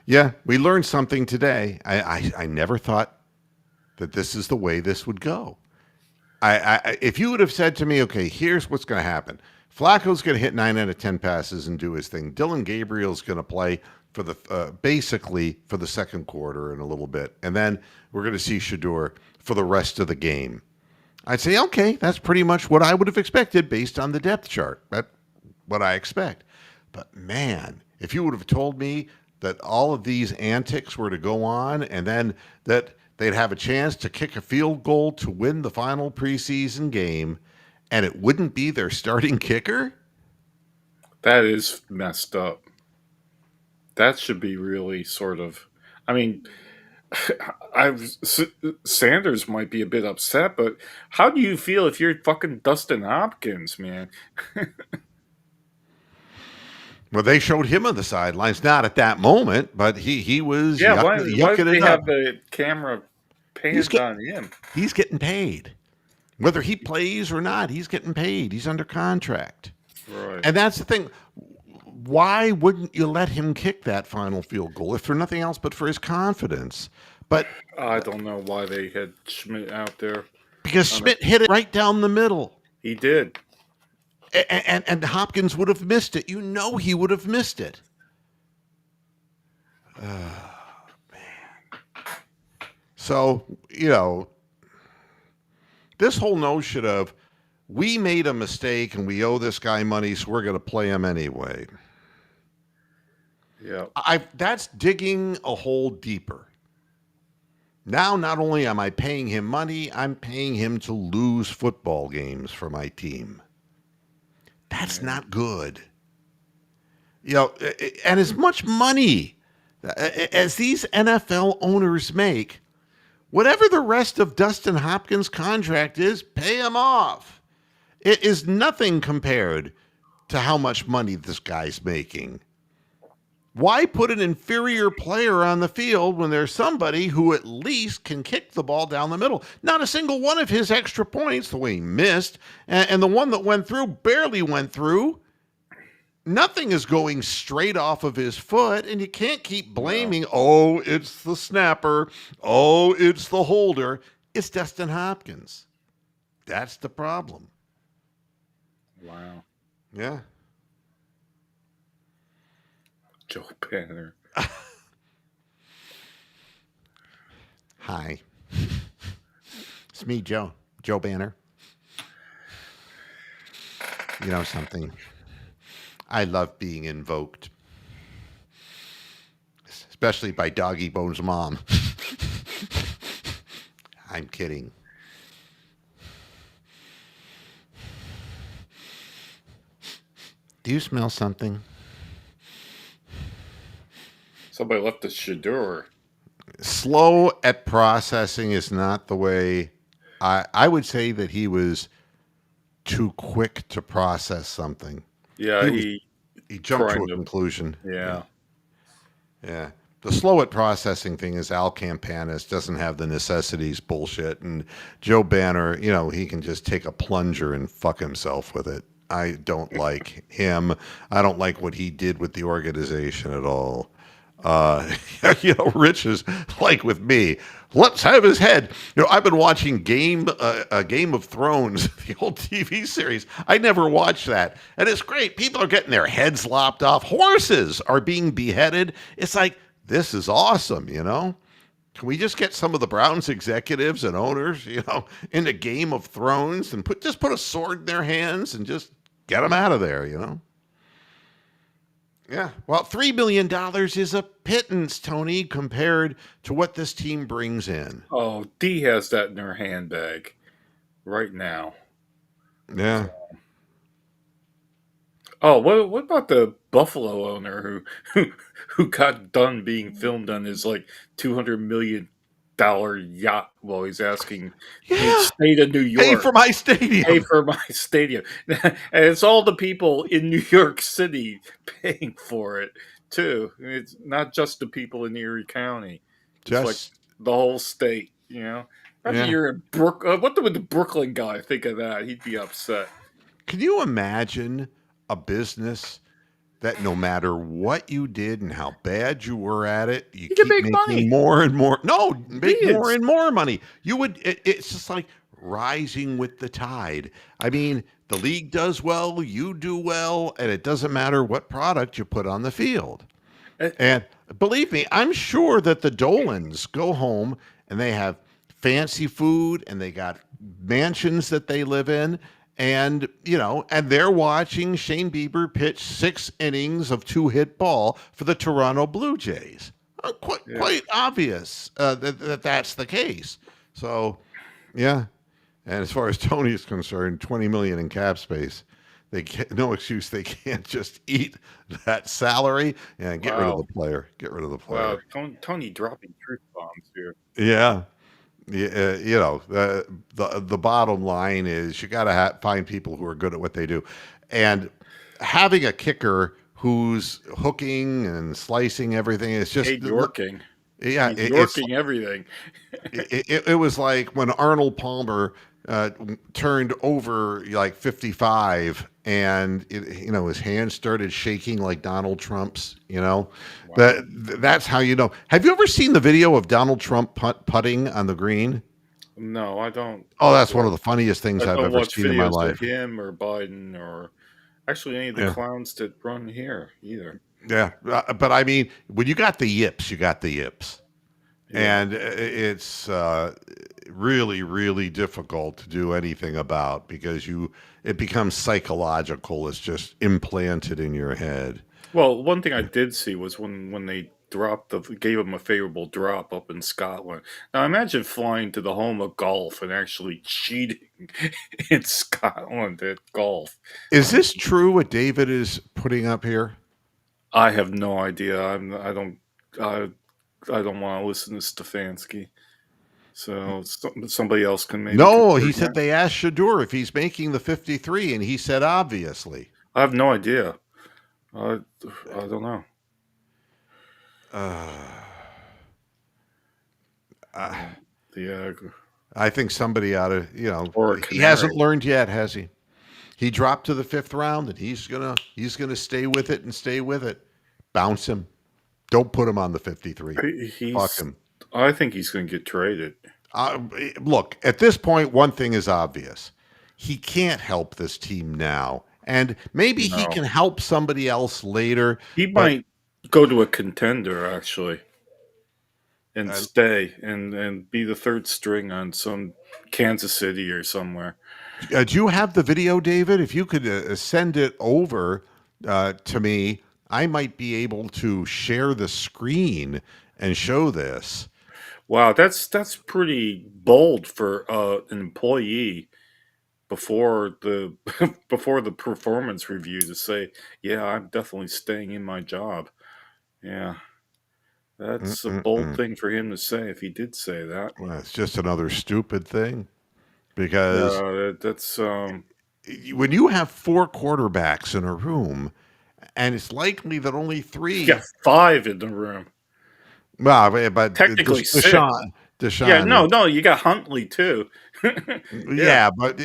Yeah, we learned something today. I never thought that this is the way this would go. If you would have said to me, okay, here's what's going to happen. Flacco's going to hit 9 out of 10 passes and do his thing. Dylan Gabriel's going to play for the basically for the second quarter and a little bit, and then we're going to see Shador for the rest of the game. I'd say, okay, that's pretty much what I would have expected based on the depth chart. That's what I expect. But man, if you would have told me that all of these antics were to go on and then that they'd have a chance to kick a field goal to win the final preseason game and it wouldn't be their starting kicker? That is messed up. That should be really sort of. I mean, Sanders might be a bit upset, but how do you feel if you're fucking Dustin Hopkins, man? Well, they showed him on the sidelines, not at that moment, but he was Yeah, why did yucking they it have up. the camera He's panned on him? He's getting paid. Whether he plays or not, he's getting paid. He's under contract. Right. And that's the thing. Why wouldn't you let him kick that final field goal, if for nothing else but for his confidence? But I don't know why they had Schmidt out there. because Schmidt hit it right down the middle. He did. And Hopkins would have missed it. You know he would have missed it. So, this whole notion of we made a mistake and we owe this guy money, so we're going to play him anyway. Yeah. That's digging a hole deeper. Now, not only am I paying him money, I'm paying him to lose football games for my team. That's not good. And as much money as these NFL owners make, whatever the rest of Dustin Hopkins' contract is, pay him off. It is nothing compared to how much money this guy's making. Why put an inferior player on the field when there's somebody who at least can kick the ball down the middle? Not a single one of his extra points, the way he missed, and the one that went through barely went through. Nothing is going straight off of his foot, and you can't keep blaming, oh, it's the snapper, oh, it's the holder. It's Dustin Hopkins. That's the problem. Wow. Yeah. Joe Banner. Hi. It's me, Joe. Joe Banner. You know something? I love being invoked. Especially by Doggy Bone's mom. I'm kidding. Do you smell something? Somebody left the Shador. Slow at processing is not the way. I would say that he was too quick to process something. Yeah, He jumped to a trying to. conclusion. Yeah. Yeah. The slow at processing thing is Al Campanis doesn't have the necessities bullshit. And Joe Banner, he can just take a plunger and fuck himself with it. I don't like him. I don't like what he did with the organization at all. Rich is like with me. Let's have his head. I've been watching Game of Thrones, the old TV series. I never watched that, and it's great. People are getting their heads lopped off. Horses are being beheaded. It's like, this is awesome. Can we just get some of the Browns executives and owners, into Game of Thrones and put a sword in their hands and just get them out of there, Yeah. Well, $3 million is a pittance, Tony, compared to what this team brings in. Oh, D has that in her handbag right now. Yeah. Oh, what about the Buffalo owner who got done being filmed on his like $200 million yacht while he's asking the Yeah. state of New Pay York for my stadium. pay for my stadium, and it's all the people in New York City paying for it too. It's not just the people in Erie County; it's like Just, the whole state. Imagine yeah. you're in Brook. What would the Brooklyn guy think of that? He'd be upset. Can you imagine a business that no matter what you did and how bad you were at it, you He can keep make making money. more and more? No, make more Bids. and more money. It's just like rising with the tide. I mean, the league does well, you do well, and it doesn't matter what product you put on the field. Uh, And believe me, I'm sure that the Dolans go home and they have fancy food and they got mansions that they live in. And they're watching Shane Bieber pitch 6 innings of 2-hit ball for the Toronto Blue Jays. Quite, Yeah. quite obvious that's the case. So, yeah. And as far as Tony is concerned, 20 million in cap space. They can't, no excuse. They can't just eat that salary and get rid of the Wow. player. Get rid of the Wow. player. Tony dropping truth bombs here. Yeah. Yeah, the bottom line is you got to find people who are good at what they do, and having a kicker who's hooking and slicing everything is just Hey, Yorking. yeah. He's Yorking everything. It was like when Arnold Palmer turned over like 55 and his hands started shaking like Donald Trump's. Wow. That's how you know. Have you ever seen the video of Donald Trump putting on the green? No, I don't. Oh, that's one of the funniest things I I've don't ever watch seen in my videos of life. him or Biden or actually any of the Yeah. clowns that run here either. Yeah, but I mean, when you got the yips, you got the yips, Yeah. and it's really, really difficult to do anything about because it becomes psychological. It's just implanted in your head. Well, one thing I did see was when they gave him a favorable drop up in Scotland. Now imagine flying to the home of golf and actually cheating in Scotland at golf. Is this true what David is putting up here? I have no idea. I I don't want to listen to Stefanski. So somebody else can maybe No, he confirm said that. they asked Shadur if he's making the 53, and he said obviously. I have no idea. I I don't know. Uh, Uh, the I think somebody ought to, or a he hasn't canary. learned yet, has he? He dropped to the fifth round, and he's gonna stay with it and stay with it. Bounce him. Don't put him on the 53. Fuck He's. him. I think he's going to get traded. Uh, Look, at this point, one thing is obvious. He can't help this team now. And maybe he No, can help somebody else later, he but might go to a contender actually and uh, stay and be the third string on some Kansas City or somewhere. do you have the video, David? If you could send it over to me, I might be able to share the screen and show this. Wow, that's pretty bold for an employee before the before the performance review to say, "Yeah, I'm definitely staying in my job." Yeah, that's a bold Mm-mm-mm. thing for him to say if he did say that. Well, it's just another stupid thing because Yeah, that's when you have four quarterbacks in a room, and it's likely that only you got three. five in the room. Well, but Technically six. Yeah, Deshaun no, is no, you got Huntley too. Yeah, yeah, but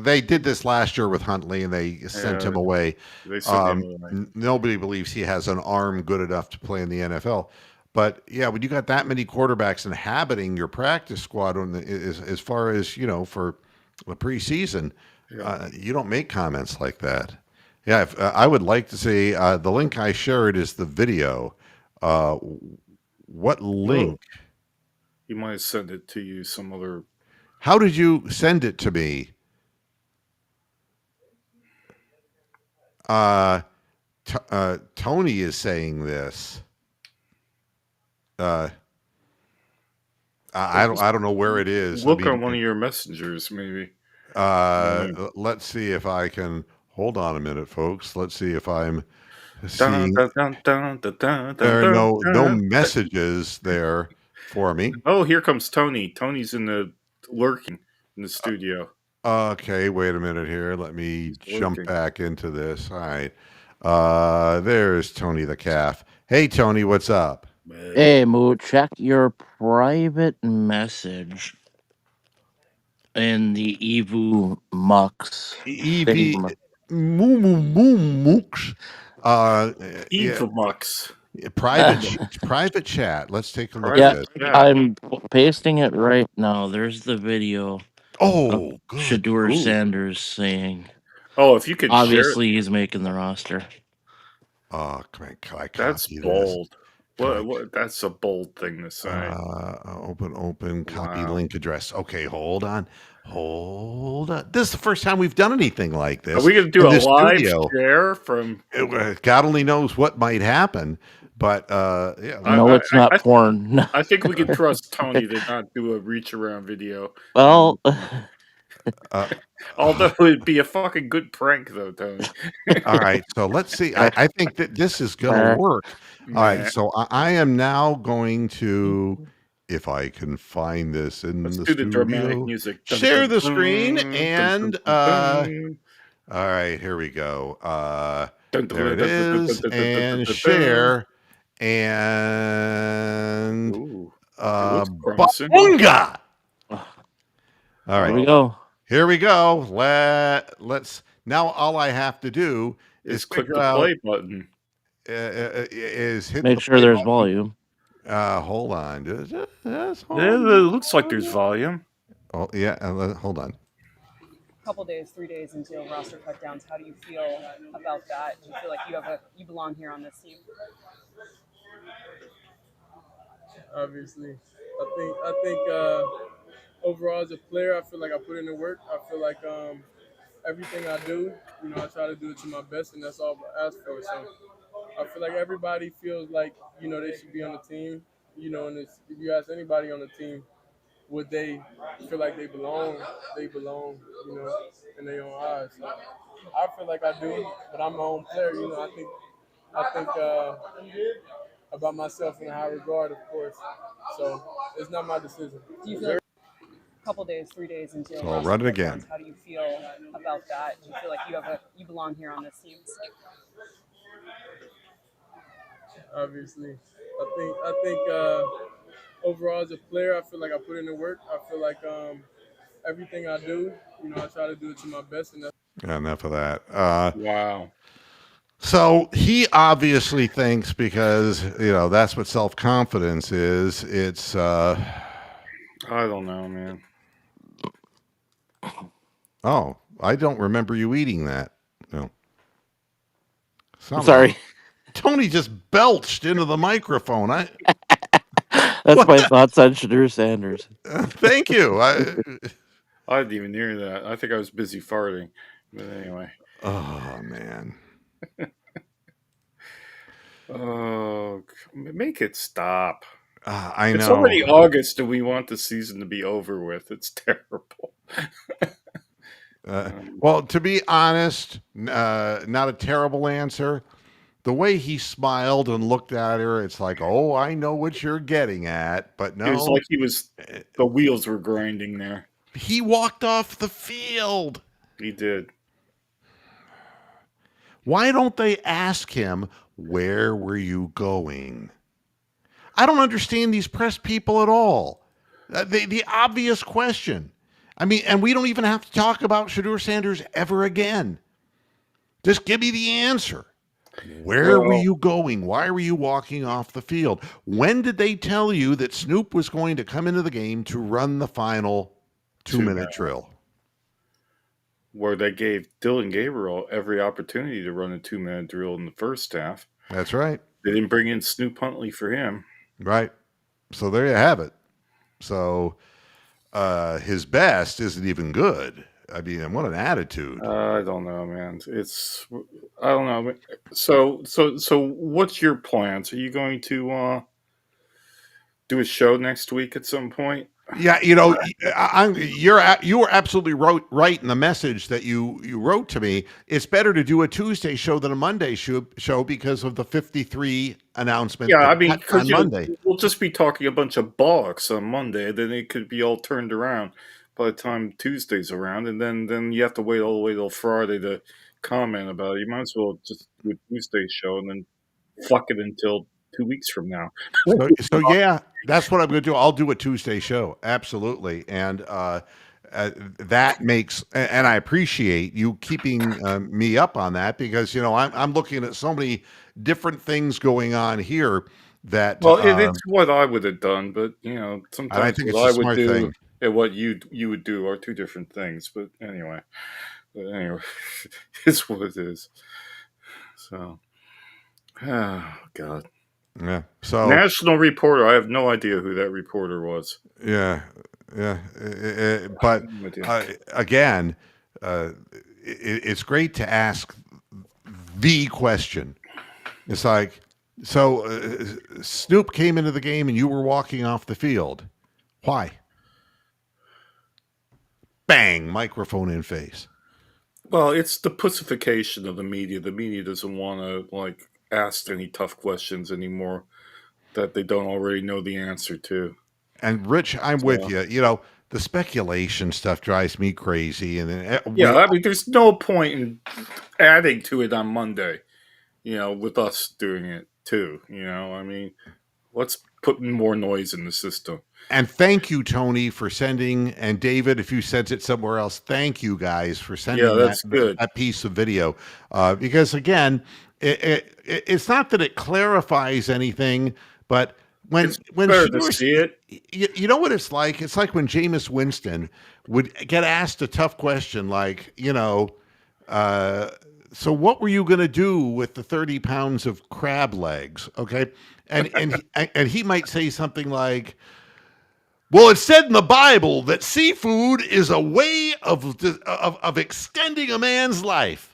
they did this last year with Huntley, and they sent yeah, him away. they sent him away. Nobody believes he has an arm good enough to play in the NFL. But yeah, when you got that many quarterbacks inhabiting your practice squad, as far as for the preseason, Yeah. you don't make comments like that. Yeah, I would like to see the link I shared is the video. Uh, what Oh, link? he might have sent it to you some other. How did you send it to me? Uh, Tony is saying this. Uh, Well, I don't just I don't know where it is. I look mean, on one of your messengers, maybe. Um, let's see if I can hold on a minute, folks. Let's see if I'm dun, seeing. dun, dun, dun, dun, dun, dun, There are dun, no dun. messages there for me. Oh, here comes Tony. Tony's in the lurking in the studio. Okay, wait a minute here. Let me He's jump lurking. back into this. All right. There's Tony the calf. Hey, Tony, what's up? Hey, Moo, check your private message in the Evu Mux EV thing. moo moo moo mooks. Yeah, Evamux. private chat. Let's take a look at Yeah, Private this. chat. I'm pasting it right now. There's the video of Oh, good. Shadur Ooh. Sanders saying, Oh, if you could share it, obviously he's making the roster. Can I that's copy this? bold. Can I What? That's a bold thing to say. open, copy Wow. link address. Okay, hold on. Hold on. This is the first time we've done anything like Are this we going to do in a this live studio. share from? God only knows what might happen, but yeah, I No, I it's I, not I porn. I think we can trust Tony to not do a reach around video. Well, uh, Although it'd be a fucking good prank, though, Tony. all right, so let's see. I think that this is going to uh, work. All right, Nah. so I am now going to, if I can find this in Let's the do the dramatic studio, music. Dun, share dun, the screen, dun, dun, dun, and dun, dun. all right, here we go. Dun, dun, There dun, it dun, dun, dun, is, dun, dun, dun, dun, and dun, dun. share, and Ooh, it looks promising. Bunga! All here right, we Oh, go. here we go. Let's now. All I have to do is is click figure the out play button. is hit Make the sure play there's button. hold Hold on. Just Yeah, it hold looks like there's on. volume. Oh yeah, hold on. couple days, 3 days into roster cut downs. How do you feel about that? Do you feel like you belong here on this team? Obviously, I think overall as a player, I feel like I put in the work. I feel like everything I do, I try to do it to my best, and that's all I ask for. So I feel like everybody feels like they should be on the team. And if you ask anybody on the team, would they feel like they belong? They belong, in their own eyes. So I feel like I do, but I'm my own player. I think about myself in a high regard, of course. So it's not my decision. Do you feel like a couple days, 3 days into So I'll roster run it cut again. downs? How do you feel about that? Do you feel like you belong here on this team? Obviously, I think overall as a player, I feel like I put in the work. I feel like everything I do, I try to do it to my best, and that's Enough of that. Wow. So he obviously thinks because that's what self-confidence is. It's I don't know, man. oh, I don't remember you eating that. No. I'm sorry. Tony just belched into the microphone. That's my thoughts on Shadur Sanders. Thank you. I didn't even hear that. I think I was busy farting. But anyway. Oh man. Oh, make it stop. I know. It's already August and we want the season to be over with. It's terrible. Well, to be honest, not a terrible answer. The way he smiled and looked at her, it's like, oh, I know what you're getting at. But no. It was like the wheels were grinding there. He walked off the field. He did. Why don't they ask him, where were you going? I don't understand these press people at all. The obvious question. I mean, and we don't even have to talk about Shadur Sanders ever again. Just give me the answer. Where were you going? Why were you walking off the field? When did they tell you that Snoop was going to come into the game to run the final 2-minute drill? Where they gave Dylan Gabriel every opportunity to run a 2-minute drill in the first half. That's right. They didn't bring in Snoop Huntley for him. Right. So there you have it. So his best isn't even good. I mean, what an attitude. I don't know, man. I don't know. So what's your plans? Are you going to do a show next week at some point? Yeah, you were absolutely right in the message that you wrote to me. It's better to do a Tuesday show than a Monday show because of the 53 announcement. Yeah, I mean, on Monday we'll just be talking a bunch of bollocks on Monday. Then it could be all turned around by the time Tuesday's around, and then you have to wait all the way till Friday to comment about it. You might as well just do a Tuesday show and then fuck it until 2 weeks from now. So yeah, that's what I'm going to do. I'll do a Tuesday show, absolutely, and that makes, and I appreciate you keeping me up on that because I'm looking at so many different things going on here that. Well, it's what I would have done, but sometimes I think what it's I a would smart do thing. and what you would do are two different things. But anyway, it's what it is. So, oh God. Yeah. So national reporter. I have no idea who that reporter was. Yeah. But again, it's great to ask the question. It's like, so Snoop came into the game and you were walking off the field. Why? Bang! Microphone in face. Well, it's the pussification of the media. The media doesn't want to ask any tough questions anymore that they don't already know the answer to. And Rich, I'm with you. The speculation stuff drives me crazy. And then I mean, there's no point in adding to it on Monday. With us doing it too. I mean, let's put more noise in the system. And thank you, Tony, for sending, and David, if you sent it somewhere else, thank you guys for sending that piece of video. Because again, it's not that it clarifies anything, but when It's when better to Shador, see it. you know what it's like? It's like when Jameis Winston would get asked a tough question, like, uh, so what were you going to do with the 30 pounds of crab legs? Okay. And he might say something like, well, it's said in the Bible that seafood is a way of extending a man's life.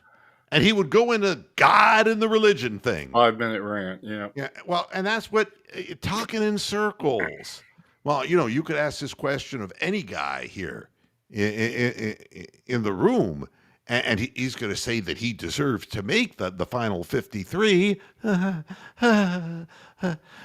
And he would go into God and the religion thing. 5-minute rant. Yeah. Yeah, well, and that's what talking in circles. Well, you could ask this question of any guy here in the room, and he's going to say that he deserves to make the final 53.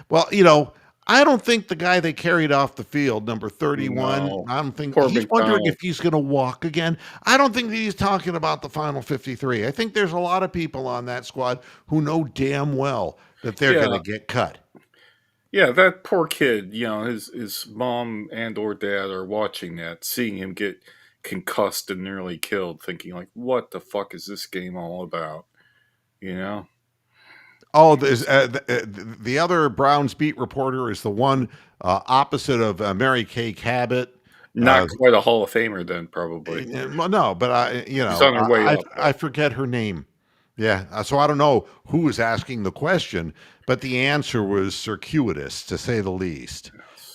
Well, I don't think the guy they carried off the field, number 31, No. I don't think Poor he's wondering McDonald. if he's going to walk again. I don't think that he's talking about the final 53. I think there's a lot of people on that squad who know damn well that they're Yeah. going to get cut. Yeah, that poor kid, his mom and or dad are watching that, seeing him get concussed and nearly killed, thinking like, what the fuck is this game all about? You know? Oh, there's the other Browns beat reporter is the one opposite of Mary Kay Cabot. Not quite a Hall of Famer then, probably. Well, no, but She's on her way up. I forget her name. Yeah, so I don't know who was asking the question, but the answer was circuitous, to say the least.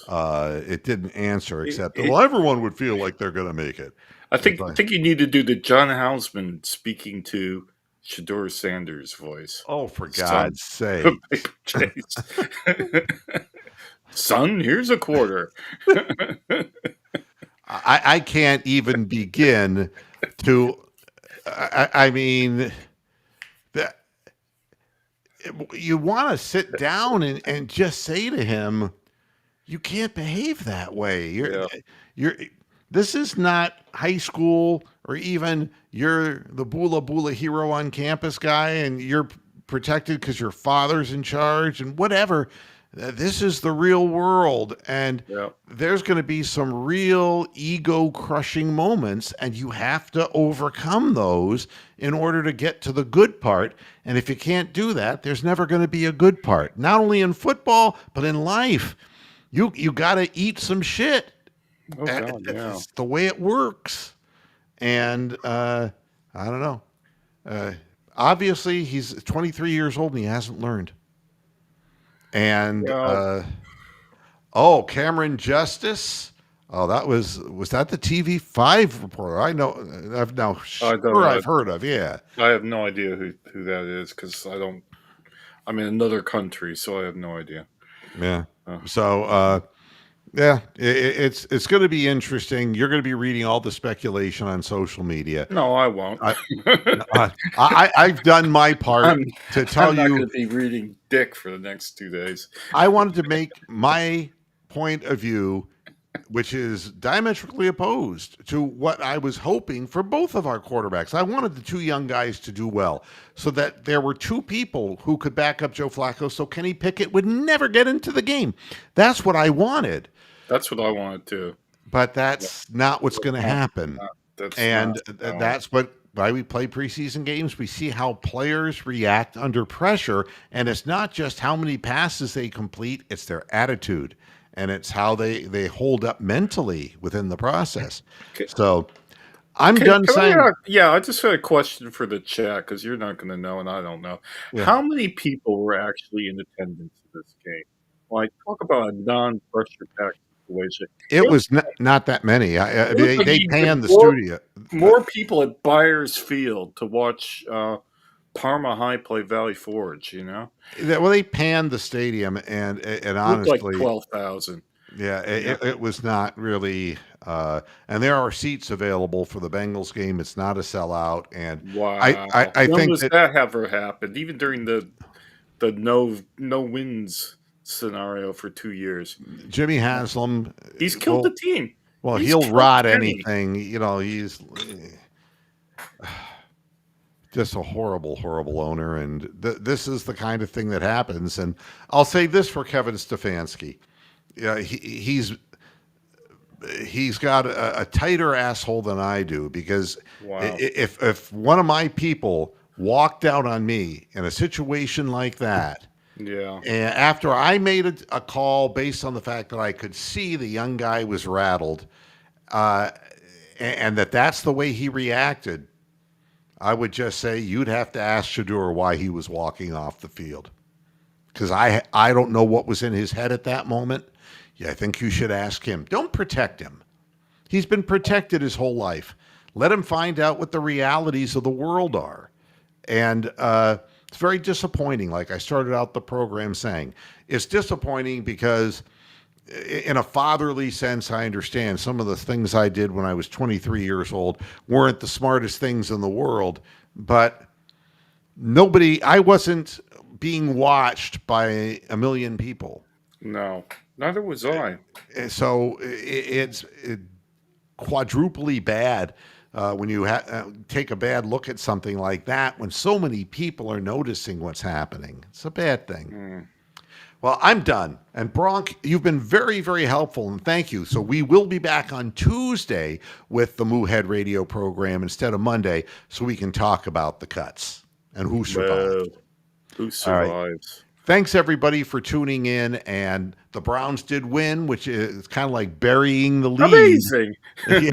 It didn't answer except, well, everyone would feel like they're going to make it. I think you need to do the John Houseman speaking to Shador Sanders voice. Oh, for Son, God's sake. paper chase. Son, here's a quarter. I can't even begin to. I mean, you want to sit down and just say to him, "You can't behave that way. You're. This is not high school, or even you're the Bula Bula hero on campus guy, and you're protected because your father's in charge and whatever." This is the real world, and there's going to be some real ego-crushing moments, and you have to overcome those in order to get to the good part. And if you can't do that, there's never going to be a good part. Not only in football, but in life. You got to eat some shit. Oh, God, yeah. It's the way it works. And I don't know. Obviously, he's 23 years old and he hasn't learned. And Cameron Justice. Oh, was that the TV5 reporter? I know. I've heard of. Yeah, I have no idea who that is because I'm in another country, so I have no idea. Yeah. So yeah, it's going to be interesting. You're going to be reading all the speculation on social media. No, I won't. I've done my part to tell I'm you. not going to be reading dick for the next 2 days. I wanted to make my point of view, which is diametrically opposed to what I was hoping for both of our quarterbacks. I wanted the two young guys to do well so that there were two people who could back up Joe Flacco so Kenny Pickett would never get into the game. That's what I wanted. That's what I wanted too. But that's not what's going to happen. That's why we play preseason games. We see how players react under pressure, and it's not just how many passes they complete, it's their attitude, and it's how they hold up mentally within the process. Okay. So I'm done saying. I just had a question for the chat because you're not going to know, and I don't know. Yeah. How many people were actually in attendance in this game? Like, talk about a non-pressure packed situation. It was not that many. They panned the studio. More people at Byers Field to watch Parma High play Valley Forge. Well, they panned the stadium, and honestly, like 12,000. Yeah, it was not really. And there are seats available for the Bengals game. It's not a sellout. And wow, I when think was that ever happened? Even during the no wins scenario for 2 years. Jimmy Haslam, he's killed the team. Well, he'll rot anything. He's just a horrible, horrible owner. And this is the kind of thing that happens. And I'll say this for Kevin Stefanski. He's got a tighter asshole than I do, because if one of my people walked out on me in a situation like that, Yeah. And after I made a call based on the fact that I could see the young guy was rattled, uh, and that's the way he reacted, I would just say you'd have to ask Shador why he was walking off the field. Because I don't know what was in his head at that moment. Yeah, I think you should ask him. Don't protect him. He's been protected his whole life. Let him find out what the realities of the world are. And it's very disappointing. Like I started out the program saying, it's disappointing because, in a fatherly sense, I understand some of the things I did when I was 23 years old weren't the smartest things in the world, but I wasn't being watched by a million people. No, neither was I. So it's quadruply bad when you take a bad look at something like that when so many people are noticing what's happening. It's a bad thing. Well, I'm done. And Bronk, you've been very, very helpful, and thank you. So we will be back on Tuesday with the Moohead Radio program instead of Monday, so we can talk about the cuts and who survived. Well, who All right. survives? Thanks, everybody, for tuning in. And the Browns did win, which is kind of like burying the lead. Amazing. Yeah.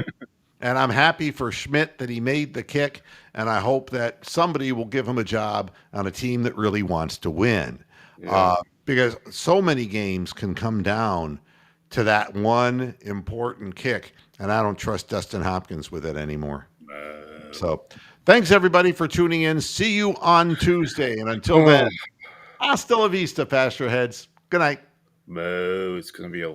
And I'm happy for Schmidt that he made the kick, and I hope that somebody will give him a job on a team that really wants to win. Yeah. Because so many games can come down to that one important kick, and I don't trust Dustin Hopkins with it anymore. So thanks, everybody, for tuning in. See you on Tuesday, and until then, hasta la vista, Pastor Heads. Good night. No, it's going to be a